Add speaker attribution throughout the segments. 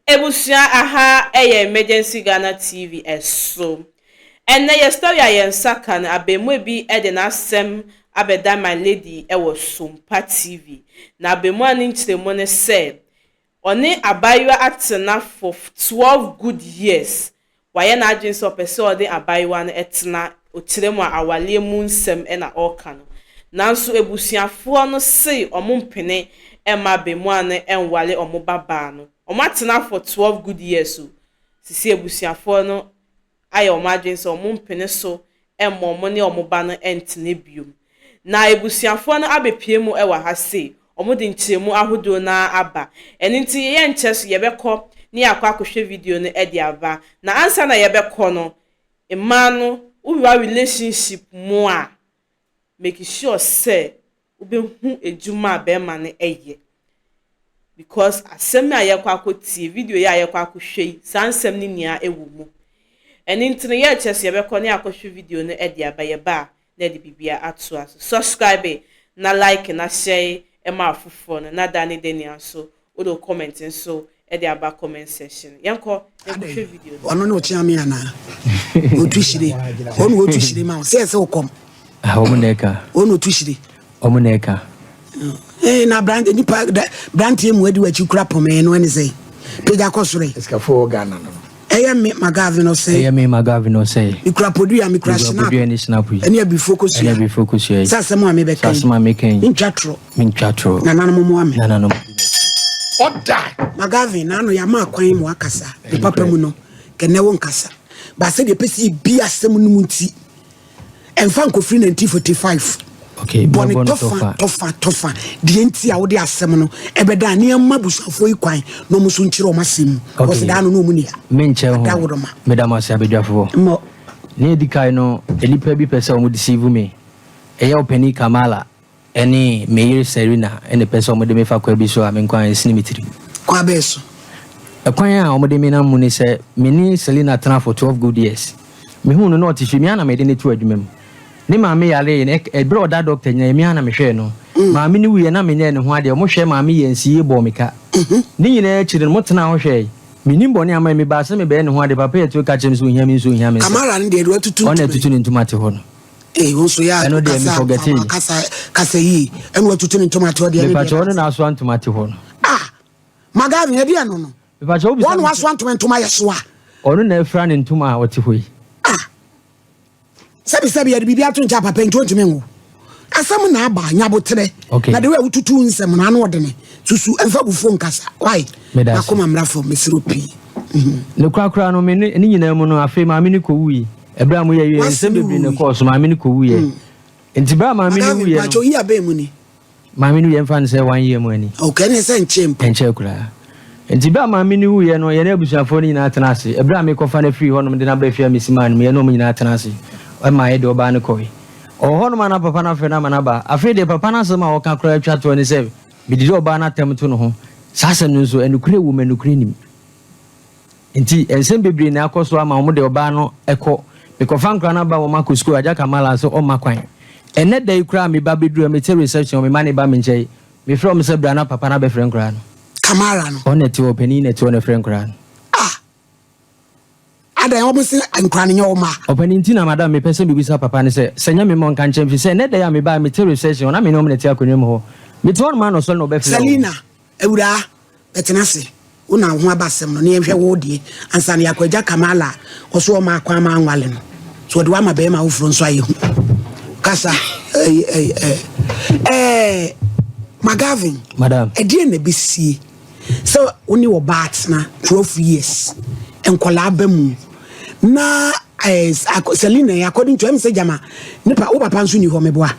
Speaker 1: Ebusia aha emergency Ghana TV eso. And na your story ayen sakan abemwe bi ede na asem abeda my lady ewo Sumpa TV. Na abemwe ani nchiremu ne se one abaywa atena for 12 good years. Waye na adwin so pese ode abaywa na etena otiremu awale mu nsem e na oka no. Nanso ebusiafo no se omompene ema abemwe an enwale omobaba no. Omatena for 12 good years so. Sisi ebusiafo no aye omadwen so omompene so emmo ne omoba no entene biom. Na ebusiafo no abepie mu ewa ha se omode nkyeremu ahodo na aba. Eninti ye ncheso yebekọ ni akwa akohwe video no edi aba. Na ansa na yebekọ no emma no uwa relationship mu a make sure say ubehu ejuma be ma ne eye. Because asem na yakwa akoti video ya yakwa akohwe sansem ni nia ewu mu. Eninti ye ncheso yebekọ ni akohwe video no edi aba ye ba na di bibia atu aso. Subscribe na like na share Emma Fufo na dani deni aso odo comment so e dey aba comment section yanko share video ono no chi ami ana otushire ono otushire ma se okom
Speaker 2: omuneka
Speaker 1: ono otushire
Speaker 2: omuneka
Speaker 1: na brand ni brand emu edi wa chi kura pome no ani say peja kosore
Speaker 2: escafo Ghana no
Speaker 1: me magavin no say ikura producer mi crash na eni abi focus
Speaker 2: here
Speaker 1: sasa mo amebe kan
Speaker 2: sasa me kan minchatro
Speaker 1: na nanu mo ame
Speaker 2: nanu
Speaker 1: oda magavin na no ya ma kwan mu akasa de papa mu no kene won kasa ba se de pesi bi asem no munti enfa nkofri 1945
Speaker 2: okay
Speaker 1: boni tofa de enti a wo de asem no ebeda ne mabushafo ikwan no muso nkire o masem o se da no no munia
Speaker 2: menche ho medama se abedwafo
Speaker 1: mo
Speaker 2: ne dikai no elipa bi pese o mu deceive me eya openi Kamala eni Mayor Serena ene pese o mu de me fa kwa bi so amenkwan sinimitiri
Speaker 1: kwa beso
Speaker 2: ekwan a o mu de me na mu ne se meni Selena tena for 12 good years me hu no na otifi me ana me de ne tu adwuma mu ni maame yale ne ebro da doctor nya mi ana me hwe no maame ni wiye na me nya ne ho ade mo hwe maame ye nsiye bo meka ni nyina akire mo tena ho hwe minim bone ama me ba se me be ne ho ade papa etu ka chem so hia me
Speaker 1: Kamara ne de tutu
Speaker 2: ona tutu ni ntomate ho no
Speaker 1: wonso ya
Speaker 2: eno de me forget
Speaker 1: kasa yi eno tutu ni ntomate ho de
Speaker 2: me pa cho na aso ntomate ho no
Speaker 1: magavi he dia no
Speaker 2: me pa cho bi
Speaker 1: one was one ntoma yeso a
Speaker 2: ono na efra ne ntoma a wote ho yi
Speaker 1: sabi ya bibia to ncha papa nto ntime asam na aba nyabotere na de we ututu nsem na no de ne susu enfa bufo nkasa why akoma mrafo mesiropi
Speaker 2: ne kwakura no me ni nyina mu no afi ma me ni ko wi ebra mo ye nsem bibiri ne course ma me ni ko wi enti bra ma me ni wi
Speaker 1: no acho yi abe mu ni
Speaker 2: ma me ni ye mfa ne se 1 year mu ani
Speaker 1: okay ne se
Speaker 2: enche kura enti bra ma me ni wi no ye na abusuafo ni nyina tena ase ebra me ko fa na free ho no me de na bra fia mesiman me ye no mo nyina tena ase ma ye de oba ne koi oho no mana papa na fe na mana ba afi de papa na sema o ka kra atwa 27 bi de oba na tem to no ho sasa no so enukure wo menukure nim enti ensem bebre na akoso ama o de oba no eko because fan kra na ba wo mako school aja Kamala so o makwan ene da ikura me ba bedru me te reception me mane ba me nche me from se bra na papa na be friend kra no
Speaker 1: Kamala no
Speaker 2: oneti openi ne to ne friend kra no
Speaker 1: ada yo musi ankwane nyo ma
Speaker 2: opani ntina madam me pese bibisa papa ne se senya me mon kan chemfi se ne da ya me ba me te recession na me no me te akonwem ho me to no ma no so no be fle
Speaker 1: Selena ewura betenase una ho abasem no ne yehwe wo die ansa ne yakwaja Kamala oso o ma akwa ma anwale no so de wa ma be ma wo fro nso aye hu kasa Magavin
Speaker 2: madam
Speaker 1: edie na bisie so oni wo bat na 12 years enkola bamu na Selena according to him say jama nipa wo papa nso ni ho meboa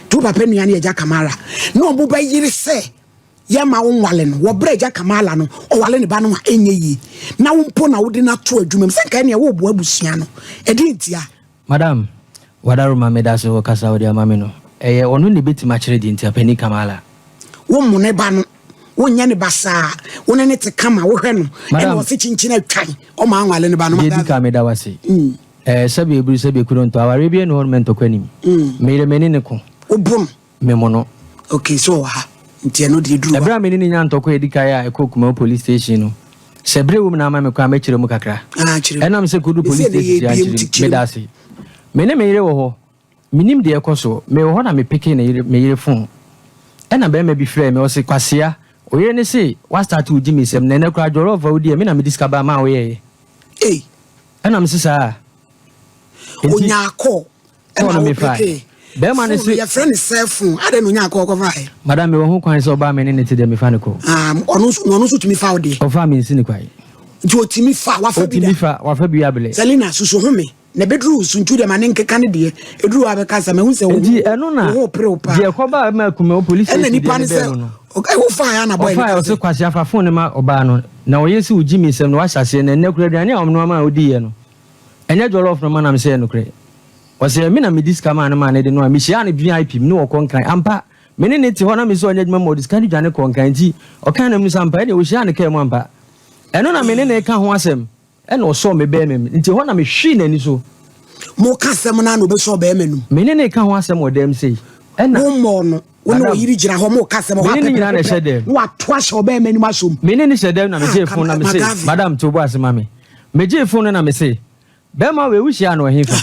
Speaker 1: tu papa nua na eja Kamara na obo ba yiri se ya ma wo nwale no wo bra eja Kamala no o wale ne ba no enye yi na wo mpo na wo de na to adwuma se kan ne wo bo abusua no e di ntia
Speaker 2: madam wadaro mameda so kasa wo de amame no ono ne beti ma kire di ntia pani Kamala
Speaker 1: wo mu ne ba no wonya ne basa wona ne te kama wo hwe no e no se chinchina atwan o ma anwale ne ba no
Speaker 2: ma di ka me da wase sabi eburu sabi kuro nto aware bi no mento kwanim me meni ne ko
Speaker 1: obum
Speaker 2: me mono
Speaker 1: okay so ha ntia no di duru
Speaker 2: ebra meni ne nya ntoko edika ya ekokuma police station no sebre wo na ma me kwa me kire mu kakra enam se kodu police station ya kire me dase me ne me yire wo ho minim de ekoso me wo ho na me peke na yire me yire phone ena be me bi frɛ me o se kwasea oyire ne se wa start wo jimi sem na ne kra joro of wo di me na me discover ma wo ye enam se sa
Speaker 3: onya akọ
Speaker 2: na me fa be man say
Speaker 3: your friend is cell phone ade no nya akọ ko fa
Speaker 2: madam me wo ho kwan se oba me ne te de me fa ne ko
Speaker 3: ono so tumi fa ode
Speaker 2: o fa me nsi ne kwai
Speaker 3: nti o timi fa wa fa bi da
Speaker 2: wa fa bi abele
Speaker 3: Selina susu home na bedru suntu de mane nkeka ne de edru abeka sa me hu se wo
Speaker 2: nti eno na je ko ba ma kuma o police
Speaker 3: ene ni pan se o fa ya na boy
Speaker 2: o fa o se kwasi afa phone ma oba no na o yesi o jimi sem no wa hyase na ne kura duane a omno ma odi ye no enye jollof no ma na me se no kure o se me na me diska ma ne de no me hia ne VIP me no konkan ampa me ne ti ho na me so onye djuma mo diska ne duane konkan ti o kan na me so ampa ne o hia ne kai mo ampa eno na me ne ka ho asem ena o so me be me nti ho na me hwi na ni so
Speaker 3: mo ka asem na no be so be me no
Speaker 2: me ne ka ho asem o dem sei ena
Speaker 3: mo no wono yiri gira ho mo ka asem ho
Speaker 2: me ne nyina na hyede
Speaker 3: wa to a hye be me ni masom
Speaker 2: me ne hyede na me je phone na me sei madam to bo asem ame me je phone na me sei be ma we wuhia na o hefa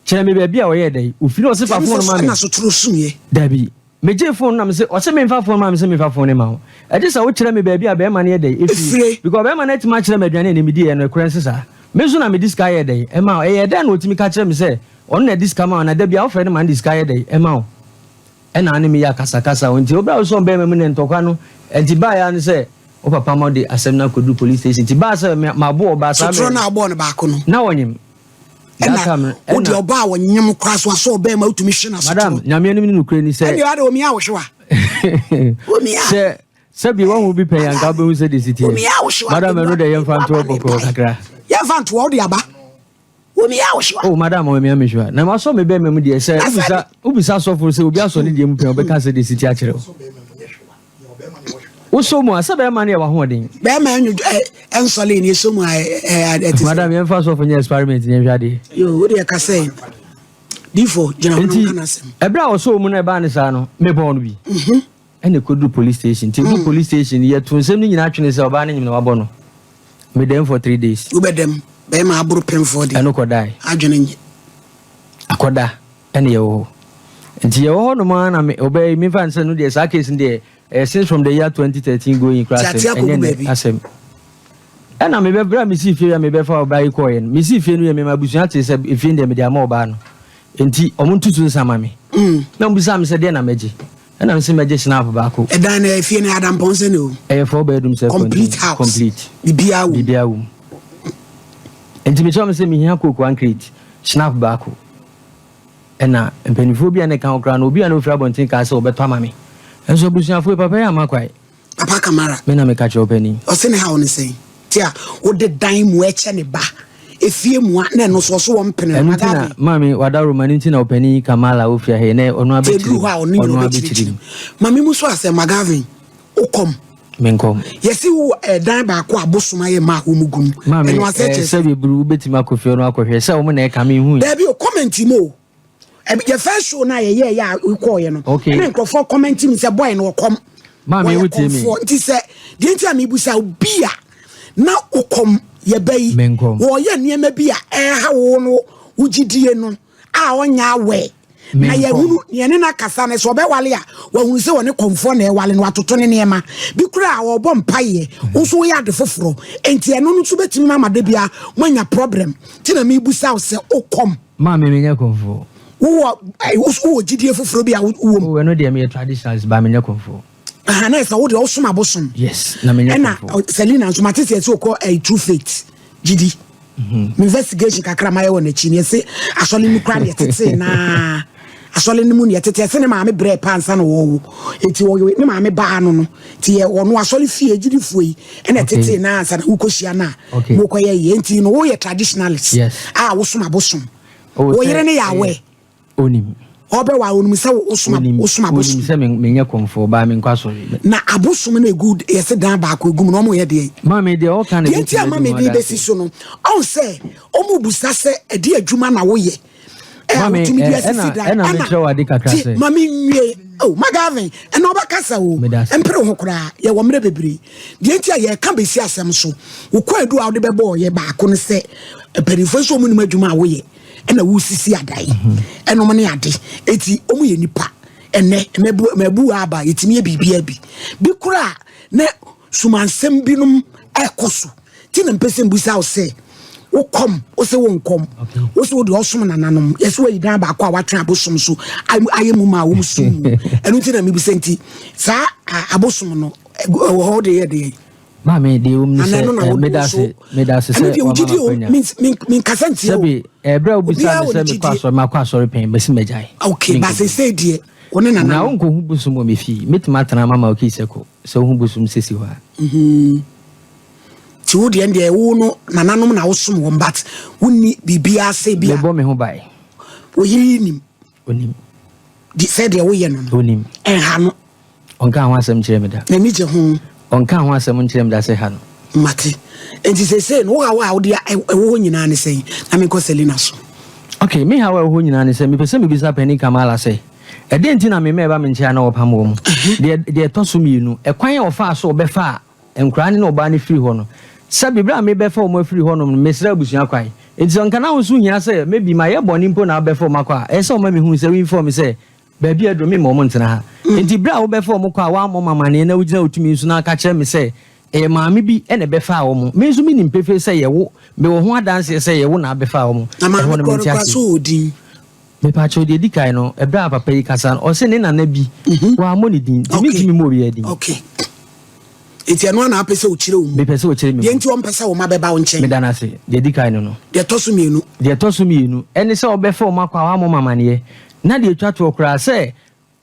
Speaker 2: kire me be bia o ye dai o firi o se fa phone ma me
Speaker 3: na so tro sumye
Speaker 2: dabi me je phone na me sei o se me fa phone ma me sei me fa phone ma o e dis a wo kire me be bia be ma na ye dai efi because be ma na tima kire me aduane ne me di ye no kure nsesa me so na me diska ye dai e ma e ye dai na o timi ka kire me sei on na diska ma na da bia o fa ne ma diska ye dai e ma o e na ne me ya kasa onti obra so be me ne ntokwa no enti ba ya ne sei o papa mo de asem na kodu police station ti ba se ma bo ba sa me
Speaker 3: so na abo ne ba ko no
Speaker 2: na wonyim
Speaker 3: o de oba wonyim kwa so be ma utumi hwe na so
Speaker 2: madam nyame nim no kure ni sei
Speaker 3: e de o mi a wo hwe o mi a
Speaker 2: se bi won will be pay and ga be hu se de city madam no de yem fan to boko kakra
Speaker 3: yem fan to o de aba o mi a wo hwe
Speaker 2: oh madam o mi am hwe na ma so me be me de se ubisa so for se obi aso ne de mu pay obi ka se de city a kire o so mo asa be ma ne wa ho den
Speaker 3: be ma enyu ensole ni so mo
Speaker 2: madam yem fa so for nye experiment nye hwa de
Speaker 3: yo o de ka say difo jina ho kana sem
Speaker 2: ebra o so mo na ba ne sa no me bo no bi ene kodu police station ti du police station ye to nsem ni nyina atwene se oba ne nyina wabo no me dem for 3 days
Speaker 3: u bedem be ma aburu pen for de
Speaker 2: eno ko dai
Speaker 3: adwene nyi
Speaker 2: akoda ene ye wo nti ye wo no ma na me obey me fan se no de sa case de since from the year 2013 going class and asem ena me be bra me si fie me be fa oba iko yen me si fie no ye me mabusuan te se fie de me de ama oba no enti omuntutu nsama me na mbusa me se de na meje ena me se meje snap ba ko
Speaker 3: edan na fie na adam ponse no
Speaker 2: 4 bedroom se
Speaker 3: complete house
Speaker 2: complete
Speaker 3: bibia wu
Speaker 2: enti me so me se me hia koku an crate snap ba ko ena empenifo bia ne kan okra no obi an ofra bontin ka se obeto ama me enso busuafo papa ya makwai
Speaker 3: papa kamara
Speaker 2: me na me ka che openi
Speaker 3: o se ne ha oni sei tia wo de dan mu eche ne ba efie mu na no so so wo mpene
Speaker 2: na mami wadaro mani ntina openi kamala ofia he ne onu abetiri onu abetiri
Speaker 3: mami mu so ase magavin ukom
Speaker 2: menkom
Speaker 3: yesi wo dan ba ko abosoma ye ma ho mugum
Speaker 2: eno ase se be buru betima akofio no akohwe se wo na e ka me hu
Speaker 3: there be o comment mo your first show na ye ya call ye no na nkrofo comment me say boy no kom
Speaker 2: mami wuti me
Speaker 3: nti say de nti am ibusa bia na ukom ye bayi wo ye niema bia ha wo no ugidie no a onya awe na ye hunu ye ne na kasa ne so be wale a wa hunu se woni komfo na e wale no atoto ne niema bi kura a wo bom paye wo so ya de foforo enti eno no so betimi mama de bia mwanya problem ti na me ibusa wo se ukom
Speaker 2: mami me nya komfo
Speaker 3: wo gidie foforo bia wo
Speaker 2: no de me traditionals ba me nya komfo
Speaker 3: na esa wo de wo soma bosom
Speaker 2: yes na me nya komfo
Speaker 3: na Selina so matete ese ko true faith gidi investigation kakra ma ye wona chi ne se asole ni kra ne tete na asole ni mu ne tete se ne ma me bre pansa no wo enti wo ne ma me ba no ti ye wo no asole fie gidi fuyi ene tete na ansa na ukohia na mo ko ye enti no wo ye traditionalist wo soma bosom wo yire ne yawe
Speaker 2: onim
Speaker 3: obe wa onum se osuma bosom
Speaker 2: se me nya komfo ba me nkwaso
Speaker 3: na abosom na good yesi dan ba ko egum no mo ye de
Speaker 2: ma me de o kan
Speaker 3: de enti ama me de besi so no on se o mu busa se e de adwuma na wo ye
Speaker 2: Mami, ena me show adi kakra say.
Speaker 3: Mami nwie. Oh, Magavin. And oba kasa o. Empre ho kra. Ye wo mre bebre. Die ntia ye ka besi asem so. Wo kwadu a wo de bebo ye ba ko ne se. Perifo so mu ni madwuma wo ye. Ena wo sisi adai. Eno mo ne ade. Eti omu ye nipa. Ene mebu aba yetimi bibia bi. Bi kura ne sumansem binum ekoso. Ti na mpese mbusa o se. Wo kom o se wo nkom wo se wo de osom nananom yes wo yidan ba kwa watwe abosom so ayemu ma wo sum enu ti na mi bisenti sa abosom no ho de ye de
Speaker 2: ma me de um ni se medase se
Speaker 3: min kasanti o
Speaker 2: sabi bra obisa se me kwa so pen besi mejai
Speaker 3: okay ba se de one nana
Speaker 2: na wonko hu busum o me fi metima tana mama o kiseko so hu busum sesi ho
Speaker 3: ti wo de ende wo no nananom na wo som wo but wonni bibia se bia
Speaker 2: lebo me ho bai
Speaker 3: wo yinim
Speaker 2: onim
Speaker 3: di se de wo ye no
Speaker 2: onim
Speaker 3: ha no
Speaker 2: onka ho asem kire me da
Speaker 3: na mi je ho
Speaker 2: onka ho asem kire me da se ha no
Speaker 3: mate enti se no wo de wo nyina ne sei na me ko Selina so
Speaker 2: okay me ha wo nyina ne sei me pese me bisa pani Kamala sei e de enti na me ba me nchia na wo pam wo mu de to so mi nu e kwan ya ofa so obefa enkra ne no ba ne free ho no sabi bra me befa o mo free ho no mesra abusuan kwai enti onka na wo so hia sei maybe ma ye boni mpo na befa o makwa e se o ma me hu se we inform say ba bia do me mo mo ntena ha enti bra wo befa o mo kwa wa mo mama ne na wugina otumi nso na aka kire me say e maami bi e na befa o mo me nso mi nim pefe say ye wo me wo ho adanse say ye wo na befa o mo
Speaker 3: e ho no me tia so odin
Speaker 2: me pa cho de dikai no e bra papa yi kasa o se ne nana bi wa mo ni din mi timi mo wi adin
Speaker 3: okay enti eno na apese o kire o mu
Speaker 2: me pese o kire me
Speaker 3: enti o mpesa o ma beba o nchen
Speaker 2: me dana se de dikai no
Speaker 3: de tosu mienu
Speaker 2: eni se o befa o makwa wa mo mama ne na de twa to okra se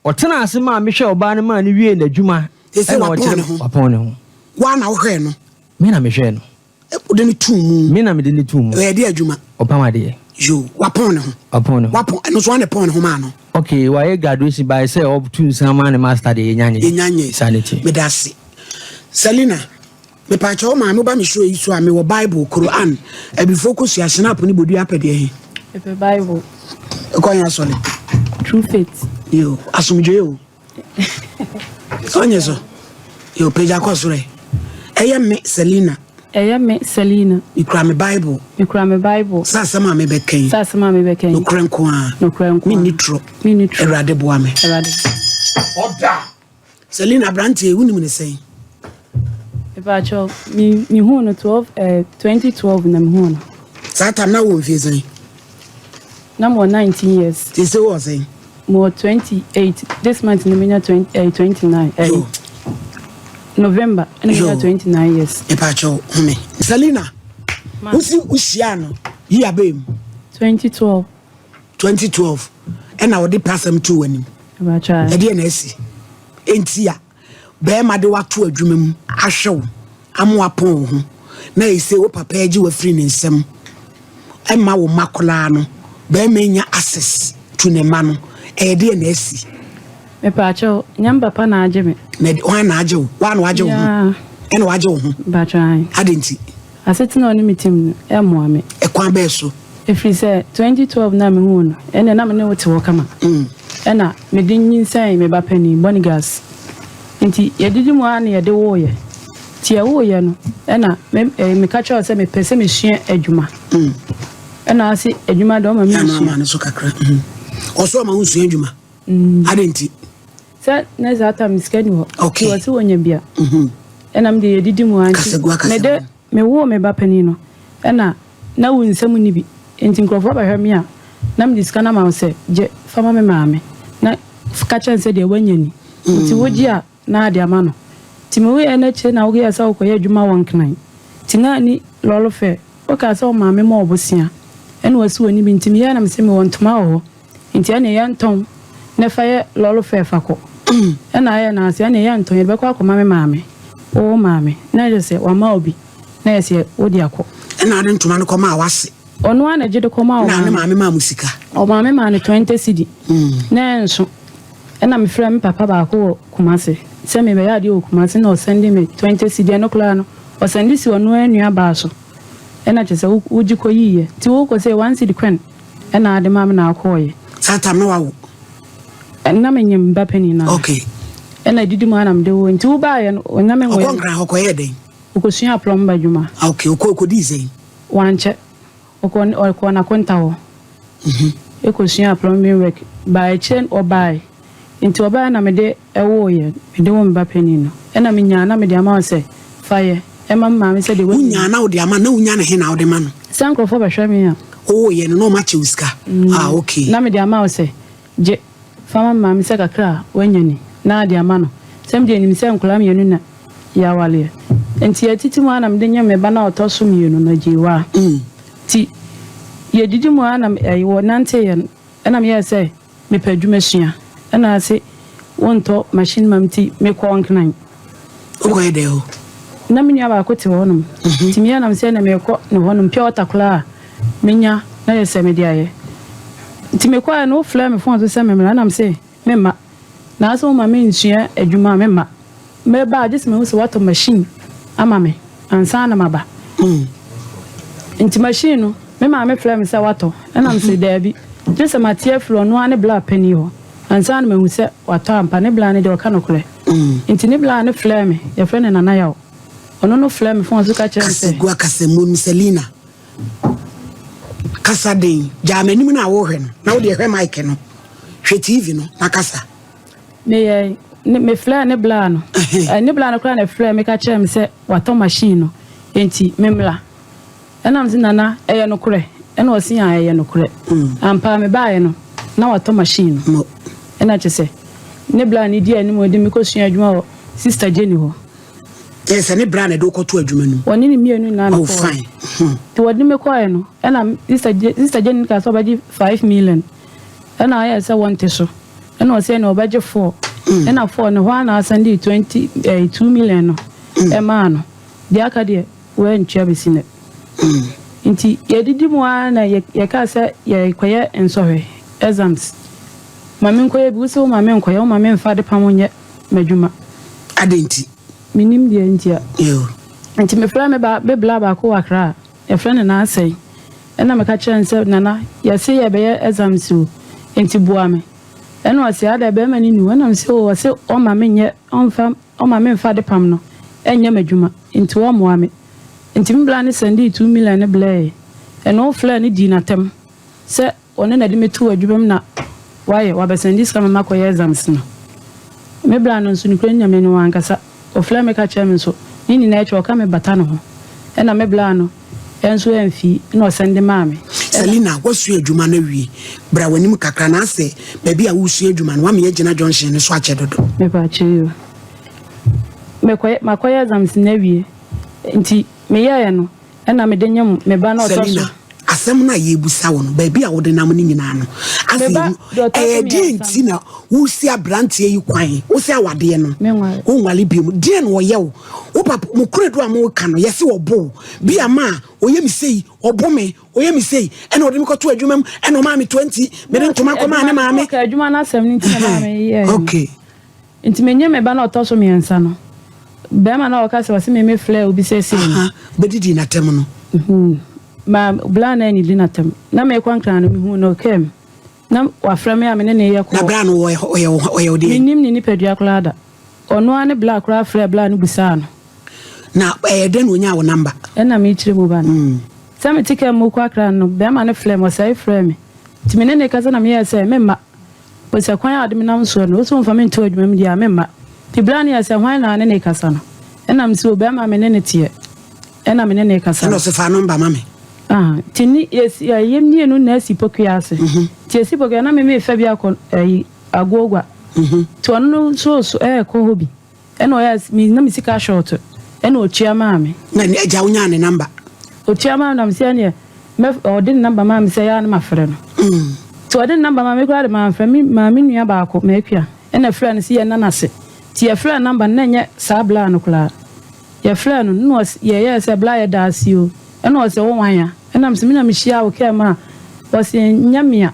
Speaker 2: o tena ase ma me hwe oba ne ma ne wie na dwuma
Speaker 3: e se
Speaker 2: wapon ne ho
Speaker 3: wa na wo hwe no
Speaker 2: me na me hwe no
Speaker 3: o de ni tumu
Speaker 2: me na me de ni tumu
Speaker 3: e de adwuma
Speaker 2: opama de
Speaker 3: yo wapon ne ho wapon eno so na pon ne ho ma no
Speaker 2: okay wa ye graduation by say up to sama ne master de nyanye sanity
Speaker 3: me dasi Selina me pa cho ma me ba me show yi so a me wo Bible Quran e bi focus ya snap ni bodu apede he
Speaker 4: e Bible
Speaker 3: e ko yan sole
Speaker 4: true faith
Speaker 3: yo asumjo yo onye so yo peja ko sore eye me Selina ikra me Bible sa sama me beken no krenko a mi nitro erade boa me oda Selina brantie wuni me sei
Speaker 4: Ebacho mi hu no 2012 na mi hu no
Speaker 3: Sata na wo mfezan
Speaker 4: na mo 19 years
Speaker 3: ti se wo say
Speaker 4: mo 28 this month na menya 29 November na menya 29 years
Speaker 3: Ebacho hume Selina usia no yi abem 2012 ena wo de pasam tu wanim
Speaker 4: Ebacho
Speaker 3: e de na asi entia be ma de wato adwuma mu ahwew amo apon ho na ese wo papa agi wa free ne nsem emma wo makola no be menya access to ne ma no e de na asi
Speaker 4: me pa cho nyamba pa na age me
Speaker 3: wa na age wo wa na age wo ena wa age wo
Speaker 4: ba try
Speaker 3: adenti
Speaker 4: aseti na oni mitim e mo ame
Speaker 3: e kwa be so
Speaker 4: e free say 2012 na me hu no ene na me ne wote wo kama ena me din nyin me ba pani bonigas nti yedidi mu ana yede wo ye ti ya wo ye no ena me ka cho se me pese me hia adwuma ena ase adwuma do ma me hia
Speaker 3: ma na so kakra oso ma hu hia adwuma adenti
Speaker 4: se na za ta miskani ho
Speaker 3: okay
Speaker 4: wo se wonya bia ena me de yedidi mu anti me de me wo me ba pani no ena na wo nsam ni bi nti nkrofo ba hwa me a na me diskana ma se je fama me maame na ka cha se de wanya ni nti woji a na ade amano timiwe ene che na oge asa okoye adwuma wonkran tina ni lolofe o ka sa o maame ma obosia ene wasi woni bi ntimi ya na mse me wontoma ho nti ene ya nton ne fa ye lolofe fako ena ya na ase ene ya nton ye be kwa ko maame o maame na je se wa ma obi na ye se odi akọ
Speaker 3: ena ade ntoma no koma awase
Speaker 4: onu ana je de koma o
Speaker 3: na ne maame ma musika
Speaker 4: o maame ma ne 20 cedi na enso ena me frɛ me papa ba ko Kumase se me be ya de o Kumase na o send me 20 cedi no kla no o send si onu anua ba so ena che se uji ko yiye ti wo ko se 1 cedi kwen and I demand now coy.
Speaker 3: Satan no.
Speaker 4: And numbing him bapping now.
Speaker 3: Okay.
Speaker 4: And I did man I'm doing 2 buy and when I'm going
Speaker 3: to
Speaker 4: because she a plumb by Juma.
Speaker 3: Okay, Coco Dizzy.
Speaker 4: One check or corner quintal. Because she a plumbing work by chain or buy into a ban. I'm a day a warrior. We don't bapping. And I mean, Yana, the amount say fire. And my mamma said,
Speaker 3: now the man, no yana hen out the man.
Speaker 4: Sanko for a shamia.
Speaker 3: Oh, yeah, no much uska. Ah, okay.
Speaker 4: Now, the amount say, J. Farmer mammy said a cra when you na the amano. Some day in some clammy, ya wale. And tia titiman, I'm the young banner or tossum you no jiwa. Ti, ye did you one, I were Nante and I'm here say, me pedumesia. And I say, one top machine mamty, make 1 9.
Speaker 3: Oh, deo.
Speaker 4: Namini aba ko te wonum timia nam se na me ko ne wonum pure takla menya na ye se me dia ye timekwa no flame fon so se me nam se memma na so ma me nsua adwuma memma me ba just me so wato machine ama me ansa na maba nti machine no me ma me flame se wato na se da bi just ma tie flo no ane bla penny ho ansa na me hu se wato ampa ne bla ne de o kanokole nti ne bla ne flame ye frene na na yawo ono no flame fon so ka chense
Speaker 3: gua kasemu miselina kasa den jamani mu na wo hwe no na wo de hwe mic no hwe tv no na kasa
Speaker 4: me flame ne bla no ne bla no kra na flame ka chense wato machine no enti memla enam zinana eye no kure ena osi ya eye no kure ampa me baaye no na wato machine no ena chese ne bla ni dia ni mo de me ko sua adwuma wo sister Jenny ho.
Speaker 3: Yes, any brand do ko to adwuma nu.
Speaker 4: Woni ni mienu na.
Speaker 3: Oh fine.
Speaker 4: To wodi me ko no. And sister Jenny ka so baji 5 million. And I say want so. And we say no baji 4. And na 4 no ho na send 2 million no. E ma no. Dia ka de we ntua be sine. Inti ye didi mu na ye ka say ye koye ensohwe exams. Mame nkoye bi so mame nkoye o mame mfa de pamonye madwuma.
Speaker 3: Adenti.
Speaker 4: Minim de ntia.
Speaker 3: Yo.
Speaker 4: Nti me fra me ba be bla ba ko wakra. E fra ne na asai. E na me ka kire nse nana, ye se ye be ye exams o. Nti bua me. E na o se ada be mani ni wona nse o se o ma me nye onfa o ma me mfa de pam no. Enye madwuma. Nti wo moa me. Nti me bla ne sendi 2 million ne bla e. E no fla ne di na tem. Se one na de metu adwuma na waye wa be sendi ska mama ko ye exams no. Me bla no nso ni kura nyame no wankasa. O flame ka chem so ni na eche o ka me bata no ho e na me bla no enso enfi na o sende maame
Speaker 3: Selina wosu adwuma na wie bra wanim kakra na ase ba bia wosu adwuma no wa me agina junction so ache dodo
Speaker 4: me ba che yo me makoye exams na wie nti me yaye no e na me denyam me ba na o to so
Speaker 3: asem na ye busa wo no ba bia wo de nam ni nyina no ase di nti na wusi abrante yi kwan wusi awade no wo nwale biem die no ye wo papa mo kredo am wo ka no yesi wo bo bia ma oye mi sei obome oye mi sei e na odi mi ko to adwumam e no ma me 20 me de ntoma ko ma ne ma me
Speaker 4: ka adwuma na asem ni nti na ma me ye
Speaker 3: okay
Speaker 4: nti menye me ba na oto so me nsa no be ma na o ka se wase me flare obi se se
Speaker 3: be didi na tem no
Speaker 4: ma bla na ni linatem na me kwankran no me hu no kem na wa frame ya me ne ye ko
Speaker 3: na bra no oye odi
Speaker 4: minim ni pedua klada ono ane bla kra frɛ bla no busa no
Speaker 3: na den onya wo number
Speaker 4: e na me chire mu ba no sam tike mu kwa kra no be ma ne frɛ mo sai frɛ me ti me ne kaza na me ya sai me ma bo se kwan ya de me nam so no so mfa me nto adwuma me dia me ma ti bla ne ya sai hwan na ne kasa no e na me so be ma me ne tie e na me ne kasa
Speaker 3: no se fa number ma me
Speaker 4: tini yes ya yemnie no na si pokuase ti esi pokuase na me fa bia ko agogwa to no so ko hobi e no yes mi na mi sika short e no ochia ma me
Speaker 3: na ni eja unya ne number
Speaker 4: ochia ma na me se ne me odin number ma me se ya na ma frɛ no to odin number ma me kura de ma frɛ mi ma me nua ba ko ma akua e na frɛ no si ye na na se ti ye frɛ number na nye sa bla no kula ye frɛ no no ye se bla ye da si o e no se wo wan ya enam se mina mihia wo kema wose nyamia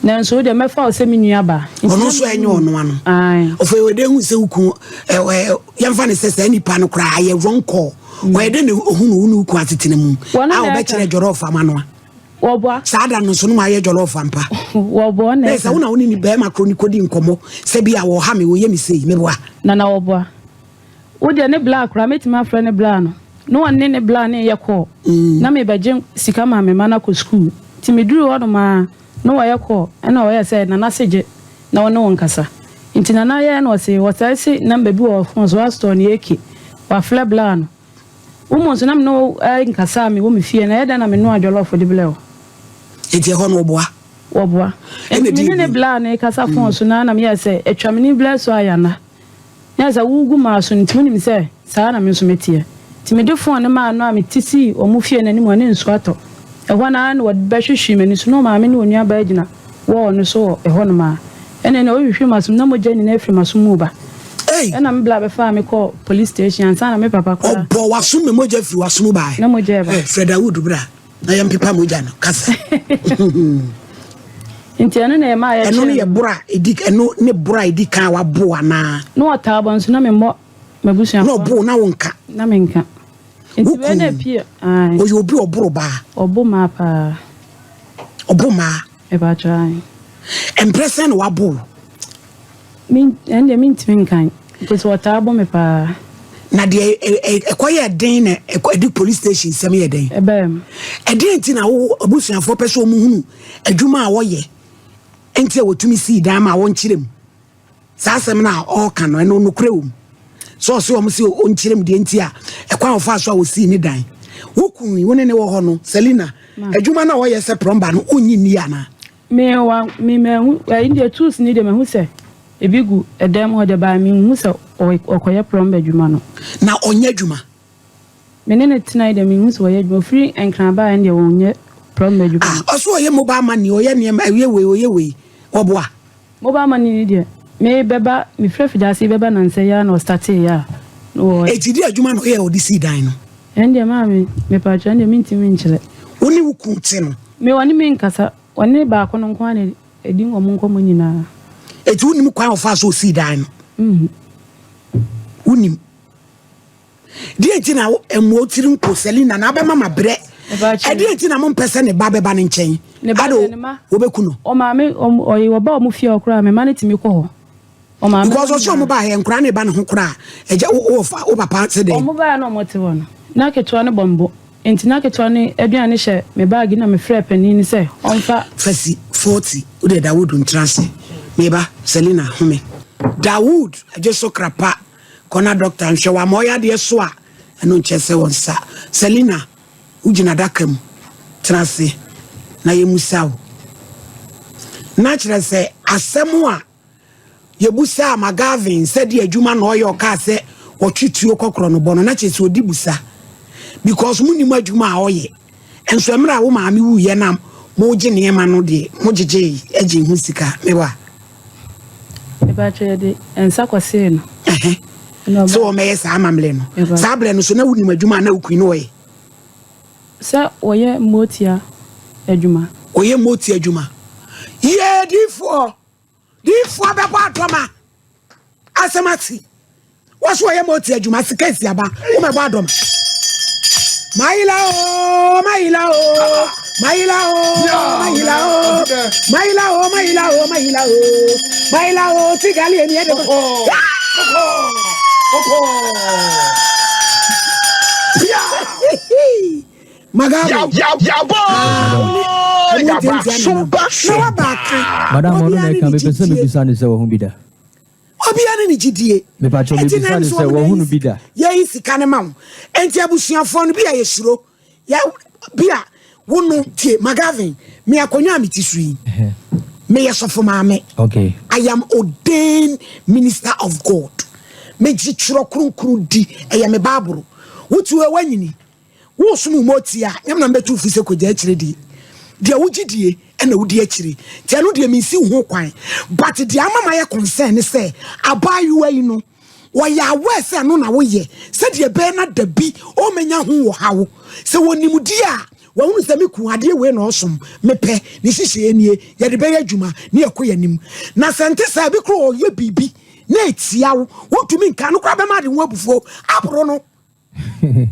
Speaker 4: na nso de mefa wo se menua ba
Speaker 3: ono so enyo ono ano ofo we de hu se uku yemfa ne sese nipa no kra ye wrong call we de ne ohunu unu uku atetene mu a wo be kire joro of amanoa Wobo. Sada no so no ma ye jollof ampa.
Speaker 4: Wobo na.
Speaker 3: Esa una woni ni be ma kroni kodi nkomo. Se bia wo ha me wo ye me sei me boa.
Speaker 4: Na wobo. Wo de ne black ra metima fra ne black no. No one ne black ne ye ko. Na me beje sika ma me mana ko school. Ti me duru ho no ma no wa ye ko. E na wo ye say na seje na wono wonkasa. Inti na ye no say what I say number bi wo phone so store ne eke. Wa fla black no. Umo so na me no nkasa me wo me fie na ye da na me no adwolo for de blew.
Speaker 3: Eti ho no boa.
Speaker 4: Woboa. Enti me ne black ne kasa phone so na me ye say etwa me ni black so ayana. Yaza wugu ma so ntimi nim say saa na me so metie. Ti me de phone ma no a me tisi o mu fie na ni mo ne nso ato. E ho na na wod ba hwehwe me ni so no ma me ne onua ba agina. Wo no so e ho no ma. Ene na o hwehwe masum na mo jani na afri masum mu ba. Ena me bla be fa me call police station ansa na me papa ko.
Speaker 3: Obo wasum me moja firi wasum ba.
Speaker 4: Na moja ba.
Speaker 3: Freda Wood bra. Na yam pipa moja no kasa.
Speaker 4: Nti eno na e ma ya.
Speaker 3: Eno ne ye bura edik eno ne bura edik kan wa bo ana.
Speaker 4: No otabo nso na me mo mabusia.
Speaker 3: No bo na wonka.
Speaker 4: Na me nka. Nti we na pie. Ai.
Speaker 3: Oyo obi oburo ba.
Speaker 4: Obo ma pa.
Speaker 3: Obo ma.
Speaker 4: E ba try.
Speaker 3: Empresen wa bo.
Speaker 4: Min ende min timi nkan. Because otabo me pa.
Speaker 3: Na de ekoye den na ekodi police station sem ye den.
Speaker 4: Ebem.
Speaker 3: Eden ti na wo abusuafo pese o mu hunu adwuma a wo ye. Enti e wotumi si dan ma wo nkirem. Sa asem na o ka no eno nokure wo. So o mo si o nkirem de enti a ekwa ofa so a wo si ni dan. Wo kun wo ne wo ho no Selina adwuma na wo ye se plumber no onyi ni ana.
Speaker 4: Me wa me hu India tools ni de me hu se ebigu edem ho de ba me hu se okoye plumber adwuma no. Na onye adwuma. Me ne tena de me hu se oye adwuma free enkran ba ende wonye plumber adwuma.
Speaker 3: Ah oso oye mobile money oye ne oye we oboa.
Speaker 4: Mobile money de me beba me frefida dasi beba na nse ya na start ya. No
Speaker 3: etidi adwuma no ye odisi dan no.
Speaker 4: Ende ma me pa twa ende mintimi nchile.
Speaker 3: Oni wuku te no.
Speaker 4: Me woni me nkasa woni ba ko no nko ane edi ngom nko nyina.
Speaker 3: Eti unim kwa ofa so si dan no. Unim. Di enti na emu otiri nko Selina na abema mabre. Edi enti na mo mpese ne ba beba ne nchen. Ado obeku no.
Speaker 4: O ma me oyi oba o mu fie okura me ma ne timi ko ho. O ma me
Speaker 3: because o so mo ba he nkura ne ba ne ho kura. Eje o papa se den.
Speaker 4: O mo ba na mo te wono. Na keto ne bombo. Enti na keto ne aduane hye me bag na me frɛ pani ni se onfa
Speaker 3: fasi 40 o de Dawood ntrase. Meba Selina home. Dawood aje so krapa kona doctor nhwe wa moya de so a eno nchese wonsa. Selina ugina dakam trase na yemusaw. Na kire se asemu a yebusa Magavin said de adwuma na oyo ka se otwituo kokoro no bono na chese odi busa because muni adwuma a oye enso emra wo maame wu ye nam mo gye ne ma no de mo gyeje agi hu sika mewa
Speaker 4: eba chede ensa kwase no
Speaker 3: so o me sa amamle no sa ble no so na wuni adwuma na ukui no oye
Speaker 4: sa oye motia adwuma
Speaker 3: oye motia adwuma ye difo be kwa atoma asemati waso oye motia adwuma sikasi aba wo me kwa adoma Maila o Maila o Maila o Maila o Maila o Maila o Maila o Maila o tigali eni ede Magabo ya super
Speaker 2: madam ono na ka me pese me bisa ni se wo hu bida
Speaker 3: obiane ni gidie
Speaker 2: me pa cho me bisa ni se wo hu no bida
Speaker 3: ye isika ne ma enti abusuafo no bia ye suro ya bia wono tie Magavin me akonwa ametisui me yesofo maame
Speaker 2: okay
Speaker 3: I am ordained minister of God me ji chiro krunkru di eya me baburu wotu ewanyini wo sumu motia nyam na betu fise koja akire di dia wugidie ena wudi akire ti anu dia minsi ho kwan but dia mama ye concern say abayu ayi no wo ya we say no na wo ye say dia be na dabi o menya ho wo hawo say wonimdi a wo hunu say meku ade we na osom mepe ni hihye enie ye de be adwuma ni ekoya nim na sente say bi kro ye bibi na etia wo tumi nka no kra be ma de wo abufuo abro no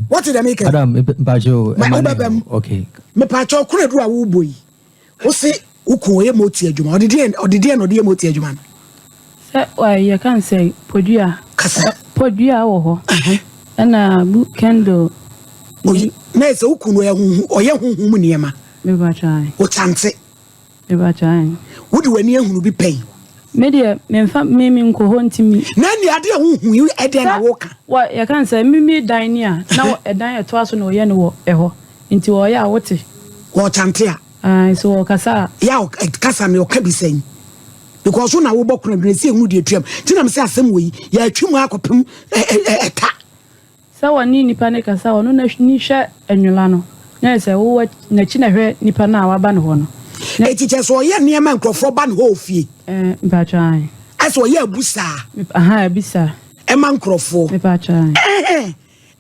Speaker 3: What did I make?
Speaker 2: Adam, Bajo, okay.
Speaker 3: Me pacho kure do awu boy. O se uko ye moti adwuma. Odidi no de moti adwuma.
Speaker 4: Say why you can say podua.
Speaker 3: Kasa
Speaker 4: podua wo ho. Na bu kendo.
Speaker 3: Na se uko no ye huhu, oye huhu mu niema.
Speaker 4: Me ba try.
Speaker 3: O chante.
Speaker 4: Me ba try.
Speaker 3: Wo de wani ehunu bi pay.
Speaker 4: Me de me mfa me nko ho ntimi.
Speaker 3: Na ni ade huhu e de na wo ka.
Speaker 4: Wa you can say me dan ni a na edan eto aso na oye ne wo eho. Nti wo ya wote.
Speaker 3: Wo chante a.
Speaker 4: So kasa.
Speaker 3: Ya kasa me o ka bi sen. Because una wo bokuna bi se ehunu de atuam. Ti na me se asem wo yi ya atwum akopem eta.
Speaker 4: Sa wani nipa ne kasa wono na ni hwe enwula no. Na se wo na chi na hwe nipa na waba ne ho no.
Speaker 3: Etiche so ye niema nkrofo ba ne ho ofie.
Speaker 4: Mpa try.
Speaker 3: Aso ye abusa.
Speaker 4: Aha abisa.
Speaker 3: Ema nkrofo.
Speaker 4: Mpa try.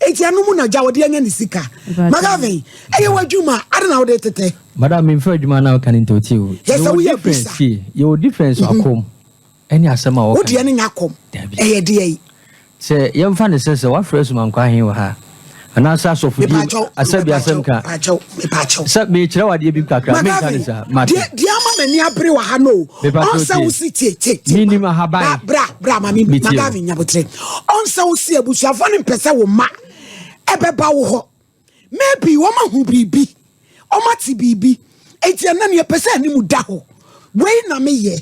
Speaker 3: Eti anu mu na jawode anya ni sika. Magaven, eye wadwuma, ade na wode tete.
Speaker 2: Madam, me fa adwuma na kan ntoti o.
Speaker 3: Yes, we have difference.
Speaker 2: You difference akom. Any asema wo.
Speaker 3: Wo de ne nyakom. Eye de yi.
Speaker 2: Se yem fa ne sese wa fresh man kwa hin wo ha. Ana sa so fudi asabi asemka.
Speaker 3: Me pacho.
Speaker 2: Se me kire wade bi kakra me kan sa.
Speaker 3: Di ama mani abere wa ha no. Onsa wo si tie.
Speaker 2: Minimum habai.
Speaker 3: Bra mami Magaven nyabotre. Onsa wo si abusuafo ne mpese wo ma. Ebeba wo ho. Maybe wo ma hu bibi. O ma ti bibi. Eti na ne pese ani mu da ho. Wei na me ye.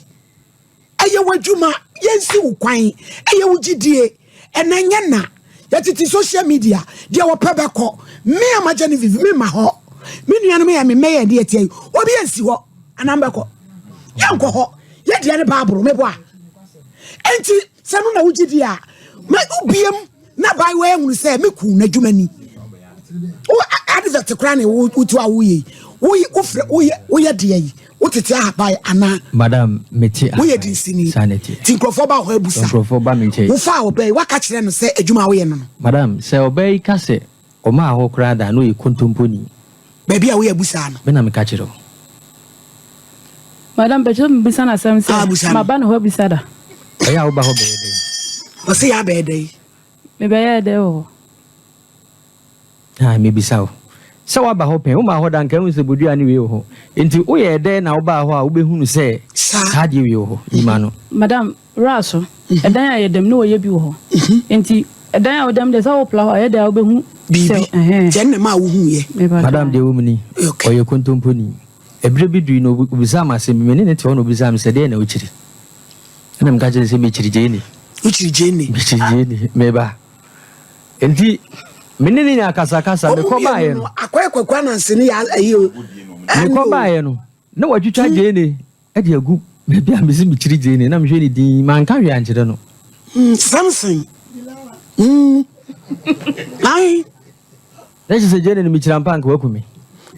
Speaker 3: Eye wadwuma yensi wo kwan. Eye wo gidie. Enanya na. Yatiti social media. Dia wo pebeko. Me amagye ne vivi me ma ho. Me nua no me ya me me ye de etie. Obi ensi ho. Anambeko. Yanko ho. Ye de ne baabro me bo a. Enti sanu na wo gidie a. Me ubiem na bai we ehunu se me ku na dwumani o advert kra na wo tu awuye wo ofre wo ye de yi wo tete a bai ana
Speaker 2: madam meti
Speaker 3: wo ye di sini
Speaker 2: sanity
Speaker 3: tinkrofo ba ho abusa
Speaker 2: tinkrofo ba menche
Speaker 3: wo fa obai waka kire no se adwuma wo ye no
Speaker 2: madam se obai ka se o ma ho kra da no ye kontomponi
Speaker 3: ba bia wo ye abusa no
Speaker 2: me na me ka kire
Speaker 4: madam bejo mbisa na sam se maba no ho abisa da
Speaker 2: aya wo ba ho be de
Speaker 3: o se ya be de
Speaker 4: me be ya de o
Speaker 2: me bisa o se wa ba ho pen o ma ho dan kan se bodua ni we ho enti o ye de na wo ba ho a wo be hunu se sa de we ho ima no
Speaker 4: madam raso edan ya dem no ye bi ho enti edan ya odam de sa wo pla ho ye de wo be hu
Speaker 3: bibi jen na ma wo hu ye
Speaker 2: madam de wo muni o ye kontomponi ebre bi du no obisa ma se me ne te ho no obisa me se de na o chiri na me ka je se me chiri je ni meba enti menene ni akasa me ko baaye no
Speaker 3: akwekwa na nsene ya ayo
Speaker 2: me ko baaye no na watwitwa je ni e de agu me bia me mi chiri je ni na me hwe ni din man ka hwe ankyere no
Speaker 3: something ai
Speaker 2: na je se je ni mi chira mpa nka wakumi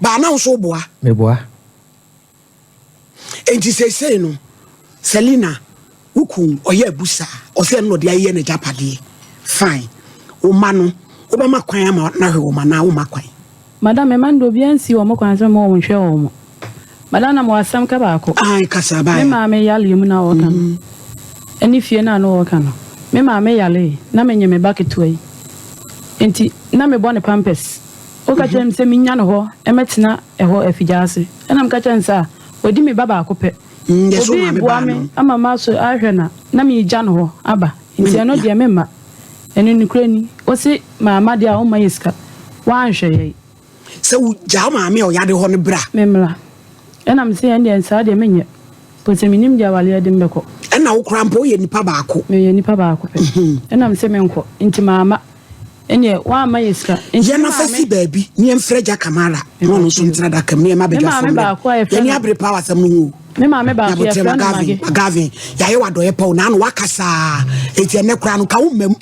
Speaker 3: ba na so boa
Speaker 2: me boa
Speaker 3: enti se no Selina ukun oye abusa o se no de aye na japade fine o ma no o ba makwan ama na hwe o ma na o makwan
Speaker 4: madam me mando bi ansi o makwan so mo hwe o mo madam na mo asam ka ba ko
Speaker 3: ai kasa ba
Speaker 4: me ma me yale mu na o kan eni fie na no o kan no me ma me yale na me nyeme baketo yi enti na me bone pampers o ka chem se minya no ho emetina eho afijase na me ka chem sa odi me baba akopɛ obi bua me ama ma so ahwɛ na me gya no ho aba nti eno de me ma eno nukura ni o se maama de a o ma yeska wa anhwɛ ye
Speaker 3: se wo gya maame o yade ho ne bra
Speaker 4: memla ena me se en de nsa de menye pose minim de awale de mbekɔ
Speaker 3: ena wo krampo ye nipa baako
Speaker 4: me ye nipa baako pɛ ena me se menkɔ nti maama enye wa ma yeska
Speaker 3: ye na fa si baabi ni emfrɛ gya kamara no no so ntra da kam ni ma bedwa fo ye ni abre power sam no
Speaker 4: me ma me ba ko ye friend
Speaker 3: Magaven ya ye wado ye pa na no wakasa eti ene kra no ka wo mam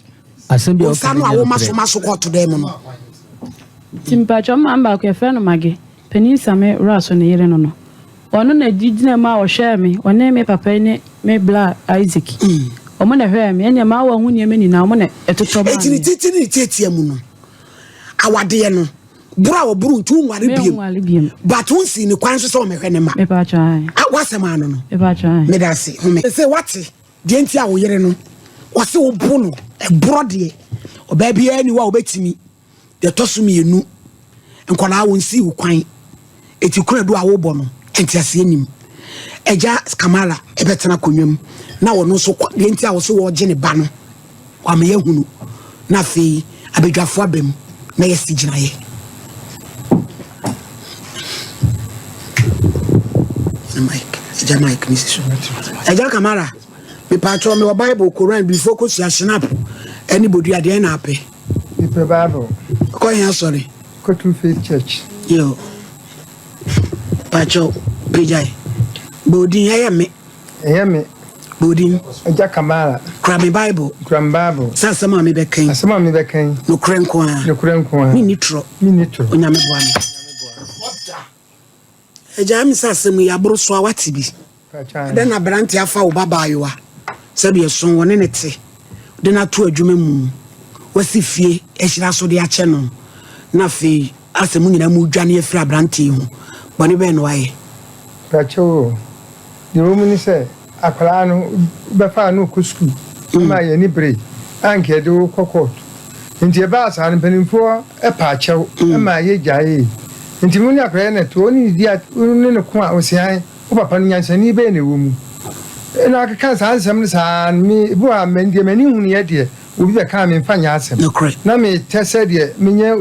Speaker 2: asem bi o
Speaker 3: ka no awo maso ko to dem no
Speaker 4: timpa choma amba ko ye friend mage penisa me raso ne yere no no ono na digina ma o hwe me one me papa ne me bla Isaac omo na hwe me enya ma wa hu ne me ni na omo na etoto ba
Speaker 3: eti ni tietia mu no awade ye no bura wo buru ntu nware biem but unsi ni kwan so me hwe ne ma
Speaker 4: me pa chan
Speaker 3: wasema no no
Speaker 4: me pa chan
Speaker 3: me da se me say what de ntia wo yere no wo se wo bu no e bro de o ba bia ni wa obetimi de tosu mienu nkola won si ukwan eti kura do awobo no entiase anim eja Kamala ebetena konwam na wono so de enti a wo so wo je ne ba no wa me yahunu na fe abedwafo abem na yesi ginaye Mike Mrs. Eja Kamala me patcho me Bible Quran before ko sia snap anybody at the end happy
Speaker 5: the Bible
Speaker 3: ko yan sorry
Speaker 5: go to Faith Church
Speaker 3: yo patcho pejai bodin ayame bodin
Speaker 5: Eja Kamala
Speaker 3: Quran Bible sasa me bekan no krenko mi nitro onyame boame Eja mi sasa mu ya bro so awati bi den na brante afa wo babayoa sabe yeson woni nete de na to adwuma mu wasi fie ehira so de ache no na fe asemu nyina mu dwane afira brante hu bone be no waye
Speaker 5: pacho the woman say akwala no be fa no ko school ma ye ni bre anke de ko court nti e ba sa no penimfo e pa achew ma ye jaye nti mu ni akwala na to ni dia ne ko a osian o papa no nyansani be na wo mu na ka san sam san mi bu a men de mani hu ne de obi be ka me mfanya asem na me tese de menye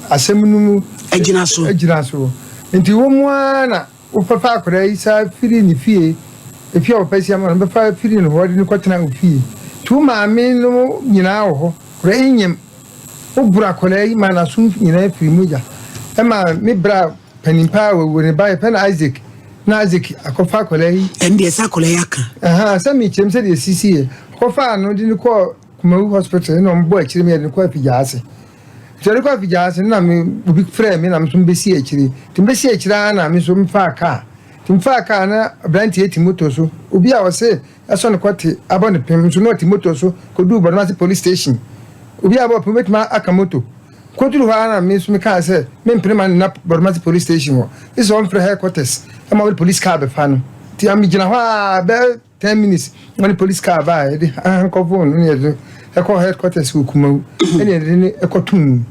Speaker 5: asem nu mu
Speaker 3: agina so
Speaker 5: nti wo mu ana o papa akora isa firi ni fie e fie o pesi am be fa firi no ho de ni kwatena o fie tu ma me no nyina ho kora enyem o bura kola yi ma na sum nyina firi mu ja e ma me bra panimpa wo ne ba pen Isaac na Isaac akofa kola yi
Speaker 3: ende esa kola yaka
Speaker 5: sami chem se de sisi kofa no di ni ko Kumawu hospital no mbo akiri me de ko afijase tere ko afijase na me obi frɛ me na me so mbesi akiri timbesi akira na me so mfa aka timfa aka na branti etimoto so obi a wose eso ne kwate abone pem so no timoto so ko du Boromasi police station obi a bo pem betima aka moto ko duru ha na me so me ka se me mpema na Boromasi police station ho this one for headquarters e ma police car be fa no ti am gina ho be 10 minutes when police car ba e ko phone ni e ko headquarters ku Kumawu ene ne e ko tun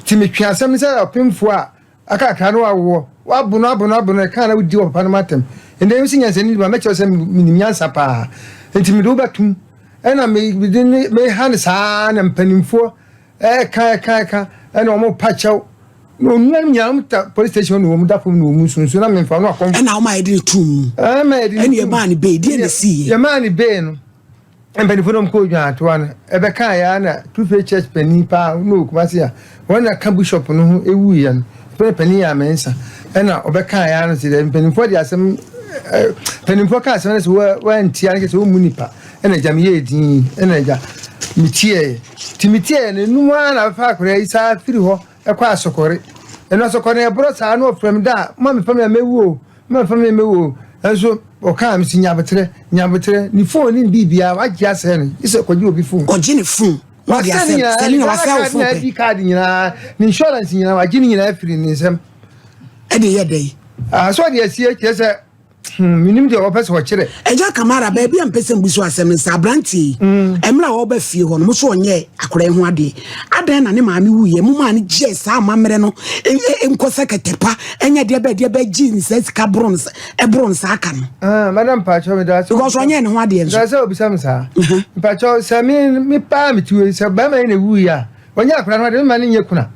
Speaker 5: ti me twa asem se opemfo a aka ka no awo wa bunu e ka na wudi papa no matem ende yim sinya seni ba me che se minimyansa pa enti me do batum ena me han sa na mpanimfo ka ena o mo pachew no nyam ta police station no mo da fom no mu sunsu na me fa no akon
Speaker 3: ena o ma edi tum
Speaker 5: ma edi
Speaker 3: eni e ma ni be di na si
Speaker 5: ye ma ni be no empani fo no ko dwa atwa no e be kan ya na Faith Church pani pa no Kumasi a wona ka bishop no ewu ya no pani ya mensa ena obeka ya no se empani fo di asem pani fo ka asem so wa ntia nke so mu nipa ena jam ye din ena ja mitie timitie ne numu na fa akora isa firi ho e kwa asokore ena asokore e bro sa no from da ma me family mewu enso o ka am si nyabetre ni phone ni bibia wa gia se no ise kwaji obi phone
Speaker 3: oji ni phone wa dia se selina wa se phone
Speaker 5: pe card nyina ni insurance nyina wa gini nyina afiri ni nsem
Speaker 3: e de ye dey
Speaker 5: so de asie kese minim de opese wo kire
Speaker 3: Eja Kamara ba bia mpese mbuso asem nsa branti emra wo ba fie ho no mo so onye akora hu ade adan na ne maame wuye mo ma ne je sa amamre no enkosa ketepa enye de ba jeans sika bronze bronze aka no
Speaker 5: madam pacho me da so
Speaker 3: because onye ne ho ade
Speaker 5: enso da so obisam sa pacho sa mi pa mi tuwe sa ba ma ne wuye a onye akora no ade ma ne nye kuna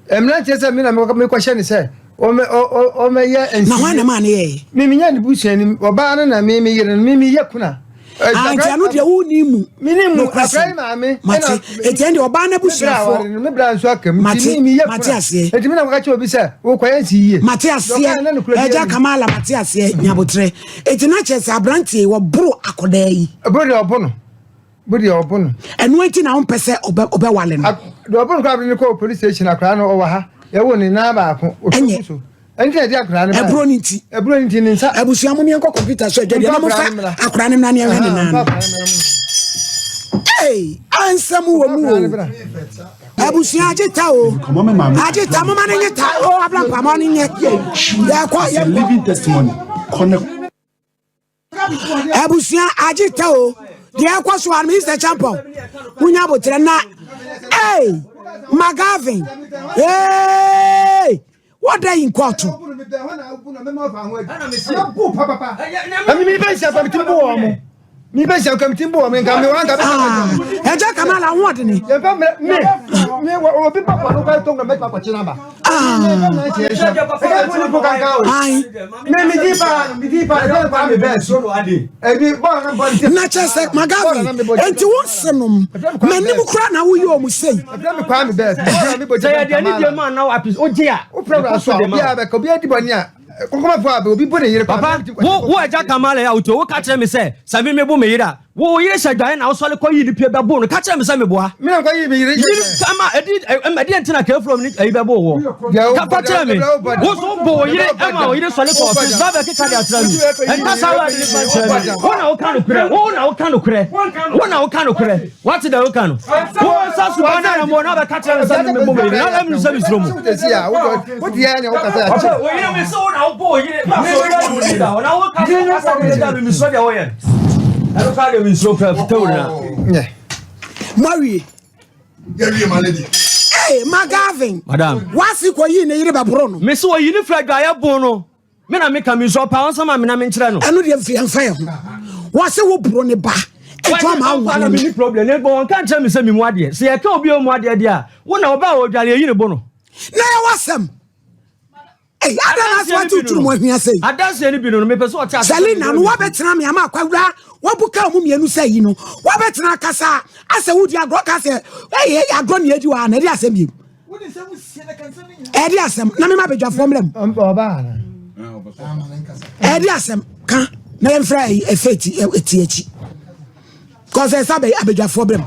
Speaker 5: emra chese mi na me kwahye ne se o me ye ensi
Speaker 3: na wana ma ne ye
Speaker 5: mi nya ne busuani oba no na mi yere mi ye kuna
Speaker 3: anu de wo ni mu
Speaker 5: minimu akrai maame
Speaker 3: mate etende oba na busuafo
Speaker 5: me bra nso akam mi ye kuna
Speaker 3: mate ase
Speaker 5: etimi na waka che obi se wo kwaye nsi yiye
Speaker 3: mate ase Eja Kamala mate ase nyabotre etina chese abrantie wo bro akoda yi
Speaker 5: bodi obono
Speaker 3: enu enti na ompese obe wale no
Speaker 5: do obono kwa bi ko police station akra no owa ha yewo ni na ba ko ofuso enti dia akra ne ba
Speaker 3: ebro nti
Speaker 5: ni nsa
Speaker 3: abusua mo mi enko computer so dia na mo fa akra ne na ne ehwe ne na ansam wo mu abusua ajita o ajita mo ma ne nyeta o abla pa mo ne nye ya kwa ya
Speaker 6: living testimony
Speaker 3: abusua ajita o dia kwa so an Mr. Champion unya botre na Magavin. Hey! What are you in court?
Speaker 5: Me be shall come timbo me come one
Speaker 3: Eja Kamala what ni?
Speaker 5: Me o people no go to make papa chinaba. Me di pa me be so no ade. E bi bon
Speaker 3: na chese Magavin. Enti wonsenum. Manim kura na wo yo mu sei.
Speaker 5: Me kwa me be.
Speaker 2: Say dey ni dey man now apis o je a.
Speaker 5: O problem so bia be ko bia di boni a. Kokoma fo abe obi bo de yire
Speaker 2: papa wo Eja Kamala ya uto wo ka kire me say sabi me bo me yira wo yire shadwan na wo sole ko yi ni pie be bo no ka kire me say me boa
Speaker 5: me na ko yi me yire
Speaker 2: ama edi entina ka from ni ayi be bo wo ka pa kire me wo so bo yire ama wo yire sole ko office ba be ka dey atra mi enta sa wa ni fa kire me wo na wo ka no kure what the wo ka no wo sa su ba na mo na be ka kire me say me bo me yire na me say me sro mo
Speaker 5: what the anya wo ka say
Speaker 2: wo yire me so na boy, you know,
Speaker 3: Marie.
Speaker 6: My lady.
Speaker 3: Hey, Magavin.
Speaker 2: Madam.
Speaker 3: What's it you in a Bruno?
Speaker 2: Miss, what you flag guy bono? Men I make a miss up on some I mean, I
Speaker 3: know the fair. What's it Bruno ba?
Speaker 2: Any problem? One can't tell me some more dear. See, I can't be on my dear. One about Jolly Bono.
Speaker 3: Now, what's some? Hey, I don't know what to do with me. I say,
Speaker 2: I don't see any bit on me.
Speaker 3: Salina, what better me? I'm a quadra. What book come you say, you know? What better Casa? I said, would you grow Casa? Hey, I grown yet you are, and I said, you. What is Eddie Assam? Namma be from them. Eddie Assam, can name fry a feti a th. Cause I sabe a beja for them.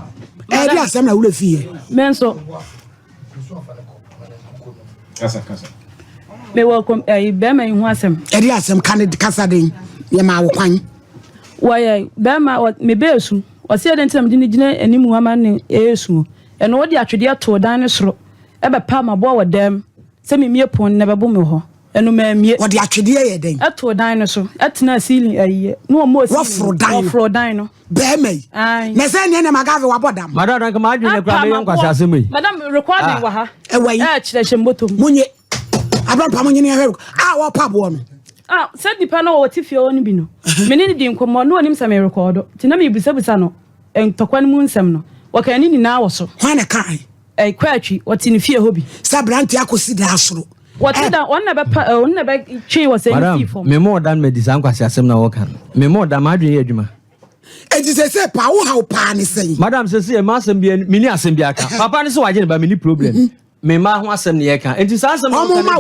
Speaker 3: Eddie Assam, I will fear.
Speaker 4: Menso.
Speaker 6: Casa.
Speaker 4: Me welcome a bema in Wasem.
Speaker 3: Eddie Assam candid Casadin, Yama Wine.
Speaker 4: Why, Bema or me besu, or said in some dinner and Muhammad Esu, and all the actually to a dinosaur. Ever palm boy with them. Send me mere pon never boom and no man me
Speaker 3: what the actually
Speaker 4: at to a dinosaur at na ceiling a year. No more for dino.
Speaker 3: Beme. Aye. Nesanya Magava Wabodam.
Speaker 2: Madame, come out in the Grammy. Madame, recording Waha. Away,
Speaker 3: Cheshembotum. Munye. I don't come in here. Our pub one.
Speaker 4: Ah, said the panel what if you only bino. Many didn't come on, no one him some record. Tinami Bisabusano and Tokwan Moon Semno. What can you now so?
Speaker 3: When a cry.
Speaker 4: A quatchy, what's in fear hobby.
Speaker 3: Sabranti, I could see the house.
Speaker 4: What that one never she was saying for
Speaker 2: me more than medicine was a seminar worker. Me more than my dream.
Speaker 3: It is a say, Power, how pan is saying. Madame
Speaker 2: says, a mass and be a mini assembly. Papa is so I didn't buy many problem. Me ma ho asem ne yeka enti sa asem
Speaker 3: no ma